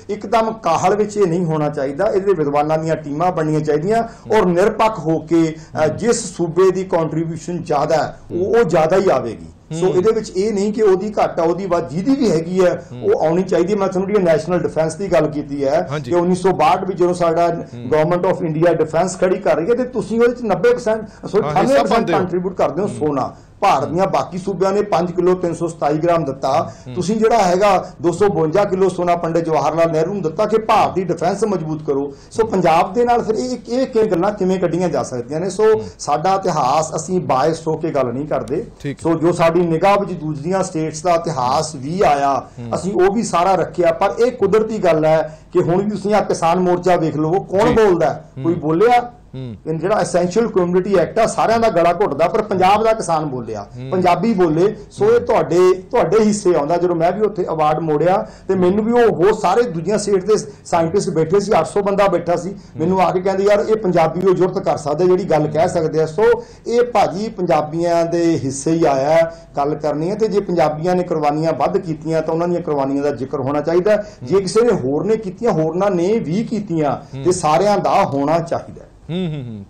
ਇੱਕਦਮ ਕਾਹਲ ਵਿੱਚ ਇਹ ਨਹੀਂ ਹੋਣਾ ਚਾਹੀਦਾ। ਇਹਦੇ ਵਿਦਵਾਨਾਂ ਦੀਆਂ ਟੀਮਾਂ ਬਣਨੀਆਂ ਚਾਹੀਦੀਆਂ ਔਰ ਨਿਰਪੱਖ ਹੋ ਕੇ ਜਿਸ ਸੂਬੇ ਦੀ ਕੰਟਰੀਬਿਊਸ਼ਨ ਜ਼ਿਆਦਾ ਉਹ ਜ਼ਿਆਦਾ ਹੀ ਆਵੇਗੀ। ਸੋ ਇਹਦੇ ਵਿੱਚ ਇਹ ਨਹੀਂ ਕਿ ਉਹਦੀ ਘੱਟ ਆ, ਉਹਦੀ ਵੱਧ, ਜਿਹਦੀ ਵੀ ਹੈਗੀ ਹੈ ਉਹ ਆਉਣੀ ਚਾਹੀਦੀ। ਮੈਂ ਤੁਹਾਨੂੰ ਜਿਹੜੀ ਨੈਸ਼ਨਲ ਡਿਫੈਂਸ ਦੀ ਗੱਲ ਕੀਤੀ ਹੈ ਕਿ 1962 ਵਿੱਚ ਜਦੋਂ ਸਾਡਾ ਗਵਰਨਮੈਂਟ ਆਫ ਇੰਡੀਆ ਡਿਫੈਂਸ ਖੜੀ ਕਰ ਰਹੀ ਹੈ ਤੇ ਤੁਸੀਂ ਉਹਦੇ ਵਿੱਚ 98% ਕੰਟਰੀਬਿਊਟ ਕਰਦੇ ਹੋ ਸੋਨਾ। ਭਾਰਤ ਦੀਆਂ ਬਾਕੀ ਸੂਬਿਆਂ ਨੇ 5 ਕਿਲੋ 327 ਗ੍ਰਾਮ ਦਿੱਤਾ, ਤੁਸੀਂ ਜਿਹੜਾ ਹੈਗਾ 252 ਕਿਲੋ ਸੋਨਾ ਪੰਡਿਤ ਜਵਾਹਰ ਲਾਲ ਨਹਿਰੂ ਨੂੰ ਦਿੱਤਾ ਕਿ ਭਾਰਤ ਦੀ ਡਿਫੈਂਸ ਮਜ਼ਬੂਤ ਕਰੋ। ਸੋ ਪੰਜਾਬ ਦੇ ਨਾਲ ਫਿਰ ਇਹ ਗੱਲਾਂ ਕਿਵੇਂ ਕੱਢੀਆਂ ਜਾ ਸਕਦੀਆਂ ਨੇ? ਸੋ ਸਾਡਾ ਇਤਿਹਾਸ, ਅਸੀਂ ਬਾਇਸ ਹੋ ਕੇ ਗੱਲ ਨਹੀਂ ਕਰਦੇ। ਸੋ ਜੋ ਸਾਡੀ ਨਿਗਾਹ ਵਿੱਚ ਦੂਜੀਆਂ ਸਟੇਟਸ ਦਾ ਇਤਿਹਾਸ ਵੀ ਆਇਆ, ਅਸੀਂ ਉਹ ਵੀ ਸਾਰਾ ਰੱਖਿਆ। ਪਰ ਇਹ ਕੁਦਰਤੀ ਗੱਲ ਹੈ ਕਿ ਹੁਣ ਵੀ ਤੁਸੀਂ ਆ ਕਿਸਾਨ ਮੋਰਚਾ ਵੇਖ ਲਓ, ਕੌਣ ਬੋਲਦਾ? ਕੋਈ ਬੋਲਿਆ? ਜਿਹੜਾ ਐਸੈਂਸ਼ੀਅਲ ਕਮਿਊਨਿਟੀ ਐਕਟ ਆ ਸਾਰਿਆਂ ਦਾ ਗਲਾ ਘੁੱਟਦਾ, ਪਰ ਪੰਜਾਬ ਦਾ ਕਿਸਾਨ ਬੋਲਿਆ, ਪੰਜਾਬੀ ਬੋਲੇ। ਸੋ ਇਹ ਤੁਹਾਡੇ ਹਿੱਸੇ ਆਉਂਦਾ। ਜਦੋਂ ਮੈਂ ਵੀ ਉੱਥੇ ਅਵਾਰਡ ਮੋੜਿਆ ਤੇ ਮੈਨੂੰ ਵੀ ਉਹ ਸਾਰੇ ਦੂਜੀਆਂ ਸਟੇਟ ਦੇ ਸਾਇੰਟਿਸਟ ਬੈਠੇ ਸੀ, 800 ਬੰਦਾ ਬੈਠਾ ਸੀ, ਮੈਨੂੰ ਆ ਕੇ ਕਹਿੰਦੇ ਯਾਰ ਇਹ ਪੰਜਾਬੀ ਉਹ ਜੁਰਤ ਕਰ ਸਕਦੇ ਜਿਹੜੀ ਗੱਲ ਕਹਿ ਸਕਦੇ ਆ। ਸੋ ਇਹ ਭਾਜੀ ਪੰਜਾਬੀਆਂ ਦੇ ਹਿੱਸੇ ਹੀ ਆਇਆ ਗੱਲ ਕਰਨੀ ਹੈ। ਤੇ ਜੇ ਪੰਜਾਬੀਆਂ ਨੇ ਕੁਰਬਾਨੀਆਂ ਵੱਧ ਕੀਤੀਆਂ ਤਾਂ ਉਹਨਾਂ ਦੀਆਂ ਕੁਰਬਾਨੀਆਂ ਦਾ ਜ਼ਿਕਰ ਹੋਣਾ ਚਾਹੀਦਾ। ਜੇ ਕਿਸੇ ਨੇ ਹੋਰ ਨੇ ਕੀਤੀਆਂ, ਹੋਰਨਾਂ ਨੇ ਵੀ ਕੀਤੀਆਂ ਤੇ ਸਾਰਿਆਂ ਦਾ ਹੋਣਾ ਚਾਹੀਦਾ।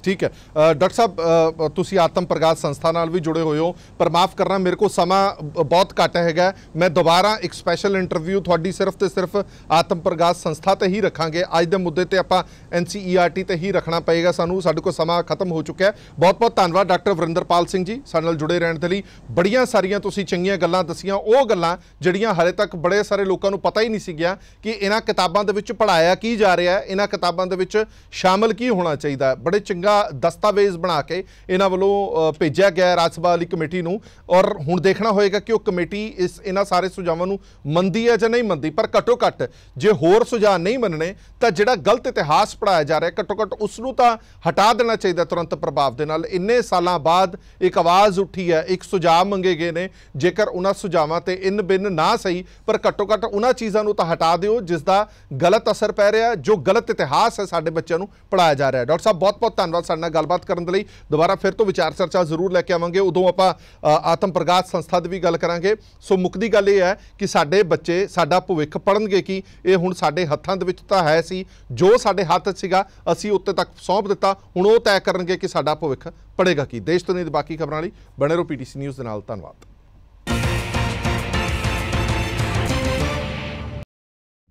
ठीक है। डॉक्टर साहब ਤੁਸੀਂ ਆਤਮ ਪ੍ਰਗਾਸ਼ ਸੰਸਥਾ ਨਾਲ ਵੀ ਜੁੜੇ ਹੋਏ ਹੋ, ਪਰ ਮਾਫ ਕਰਨਾ ਮੇਰੇ ਕੋਲ ਸਮਾਂ ਬਹੁਤ ਘੱਟ ਹੈਗਾ। ਮੈਂ ਦੁਬਾਰਾ ਇੱਕ ਸਪੈਸ਼ਲ ਇੰਟਰਵਿਊ ਤੁਹਾਡੀ ਸਿਰਫ ਤੇ ਸਿਰਫ ਆਤਮ ਪ੍ਰਗਾਸ਼ ਸੰਸਥਾ ਤੇ ਹੀ ਰੱਖਾਂਗੇ। ਅੱਜ ਦੇ ਮੁੱਦੇ ਤੇ ਆਪਾਂ NCERT ਤੇ ਹੀ ਰੱਖਣਾ ਪਏਗਾ ਸਾਨੂੰ, ਸਾਡੇ ਕੋਲ ਸਮਾਂ ਖਤਮ ਹੋ ਚੁੱਕਿਆ ਹੈ। ਬਹੁਤ ਬਹੁਤ ਧੰਨਵਾਦ ਡਾਕਟਰ ਵਰਿੰਦਰਪਾਲ ਸਿੰਘ ਜੀ ਸਾਡੇ ਨਾਲ ਜੁੜੇ ਰਹਿਣ ਦੇ ਲਈ। ਬੜੀਆਂ ਸਾਰੀਆਂ ਤੁਸੀਂ ਚੰਗੀਆਂ ਗੱਲਾਂ ਦੱਸੀਆਂ, ਉਹ ਗੱਲਾਂ ਜਿਹੜੀਆਂ ਹਾਲੇ ਤੱਕ ਬੜੇ ਸਾਰੇ ਲੋਕਾਂ ਨੂੰ ਪਤਾ ਹੀ ਨਹੀਂ ਸੀ ਗਿਆ ਕਿ ਇਹਨਾਂ ਕਿਤਾਬਾਂ ਦੇ ਵਿੱਚ ਪੜ੍ਹਾਇਆ ਕੀ ਜਾ ਰਿਹਾ ਹੈ, ਇਹਨਾਂ ਕਿਤਾਬਾਂ ਦੇ ਵਿੱਚ ਸ਼ਾਮਲ ਕੀ ਹੋਣਾ ਚਾਹੀਦਾ। ਬੜੇ ਚੰਗਾ ਦਸਤਾਵੇਜ਼ ਬਣਾ ਕੇ ਇਹਨਾਂ ਵੱਲੋਂ ਭੇਜਿਆ ਗਿਆ ਰਾਜ ਸਭਾ ਵਾਲੀ ਕਮੇਟੀ ਨੂੰ, ਔਰ ਹੁਣ ਦੇਖਣਾ ਹੋਏਗਾ ਕਿ ਉਹ ਕਮੇਟੀ ਇਹਨਾਂ ਸਾਰੇ ਸੁਝਾਵਾਂ ਨੂੰ ਮੰਨਦੀ ਹੈ ਜਾਂ ਨਹੀਂ ਮੰਨਦੀ। ਪਰ ਘੱਟੋ ਘੱਟ ਜੇ ਹੋਰ ਸੁਝਾਅ ਨਹੀਂ ਮੰਨਣੇ ਤਾਂ ਜਿਹੜਾ ਗਲਤ ਇਤਿਹਾਸ ਪੜ੍ਹਾਇਆ ਜਾ ਰਿਹਾ ਘੱਟੋ ਘੱਟ ਉਸ ਨੂੰ ਤਾਂ ਹਟਾ ਦੇਣਾ ਚਾਹੀਦਾ ਤੁਰੰਤ ਪ੍ਰਭਾਵ ਦੇ ਨਾਲ। ਇੰਨੇ ਸਾਲਾਂ ਬਾਅਦ ਇੱਕ ਆਵਾਜ਼ ਉੱਠੀ ਹੈ, ਇੱਕ ਸੁਝਾਅ ਮੰਗੇ ਗਏ ਨੇ। ਜੇਕਰ ਉਹਨਾਂ ਸੁਝਾਵਾਂ ਤੇ ਇਨ ਬਿਨ ਨਾ ਸਹੀ ਪਰ ਘੱਟੋ ਘੱਟ ਉਹਨਾਂ ਚੀਜ਼ਾਂ ਨੂੰ ਤਾਂ ਹਟਾ ਦਿਓ ਜਿਸ ਦਾ ਗਲਤ ਅਸਰ ਪੈ ਰਿਹਾ, ਜੋ ਗਲਤ ਇਤਿਹਾਸ ਹੈ ਸਾਡੇ ਬੱਚਿਆਂ ਨੂੰ ਪੜ੍ਹਾਇਆ ਜਾ ਰਿਹਾ। ਡਾਕਟਰ ਸਾਹਿਬ ਬਹੁਤ ਬਹੁਤ ਧੰਨਵਾਦ ਸਾਡੇ ਨਾਲ ਗੱਲਬਾਤ ਕਰਨ ਦੇ ਲਈ। ਦੁਬਾਰਾ ਫਿਰ ਤੋਂ ਵਿਚਾਰ ਚਰਚਾ ਜ਼ਰੂਰ ਲੈ ਕੇ ਆਵਾਂਗੇ, ਉਦੋਂ ਆਪਾਂ ਆਤਮ ਪ੍ਰਗਾਸ਼ ਸੰਸਥਾ ਦੀ ਵੀ ਗੱਲ ਕਰਾਂਗੇ। ਸੋ ਮੁੱਕਦੀ ਗੱਲ ਇਹ ਹੈ ਕਿ ਸਾਡੇ ਬੱਚੇ ਸਾਡਾ ਭਵਿੱਖ ਪੜ੍ਹਨਗੇ ਕੀ, ਇਹ ਹੁਣ ਸਾਡੇ ਹੱਥਾਂ ਦੇ ਵਿੱਚ ਤਾਂ ਹੈ ਸੀ। ਜੋ ਸਾਡੇ ਹੱਥ ਸੀਗਾ ਅਸੀਂ ਉੱਤੇ ਤੱਕ ਸੌਂਪ ਦਿੱਤਾ, ਹੁਣ ਉਹ ਤੈਅ ਕਰਨਗੇ ਕਿ ਸਾਡਾ ਭਵਿੱਖ ਪੜ੍ਹੇਗਾ ਕੀ। ਦੇਸ਼ ਦੁਨੀਆ ਦੀ ਬਾਕੀ ਖਬਰਾਂ ਲਈ ਬਣੇ ਰਹੋ PTC ਨਿਊਜ਼ ਦੇ ਨਾਲ। ਧੰਨਵਾਦ।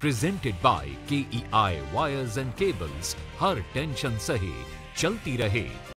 Presented by KEI Wires and Cables, her tension सही चलती रहे।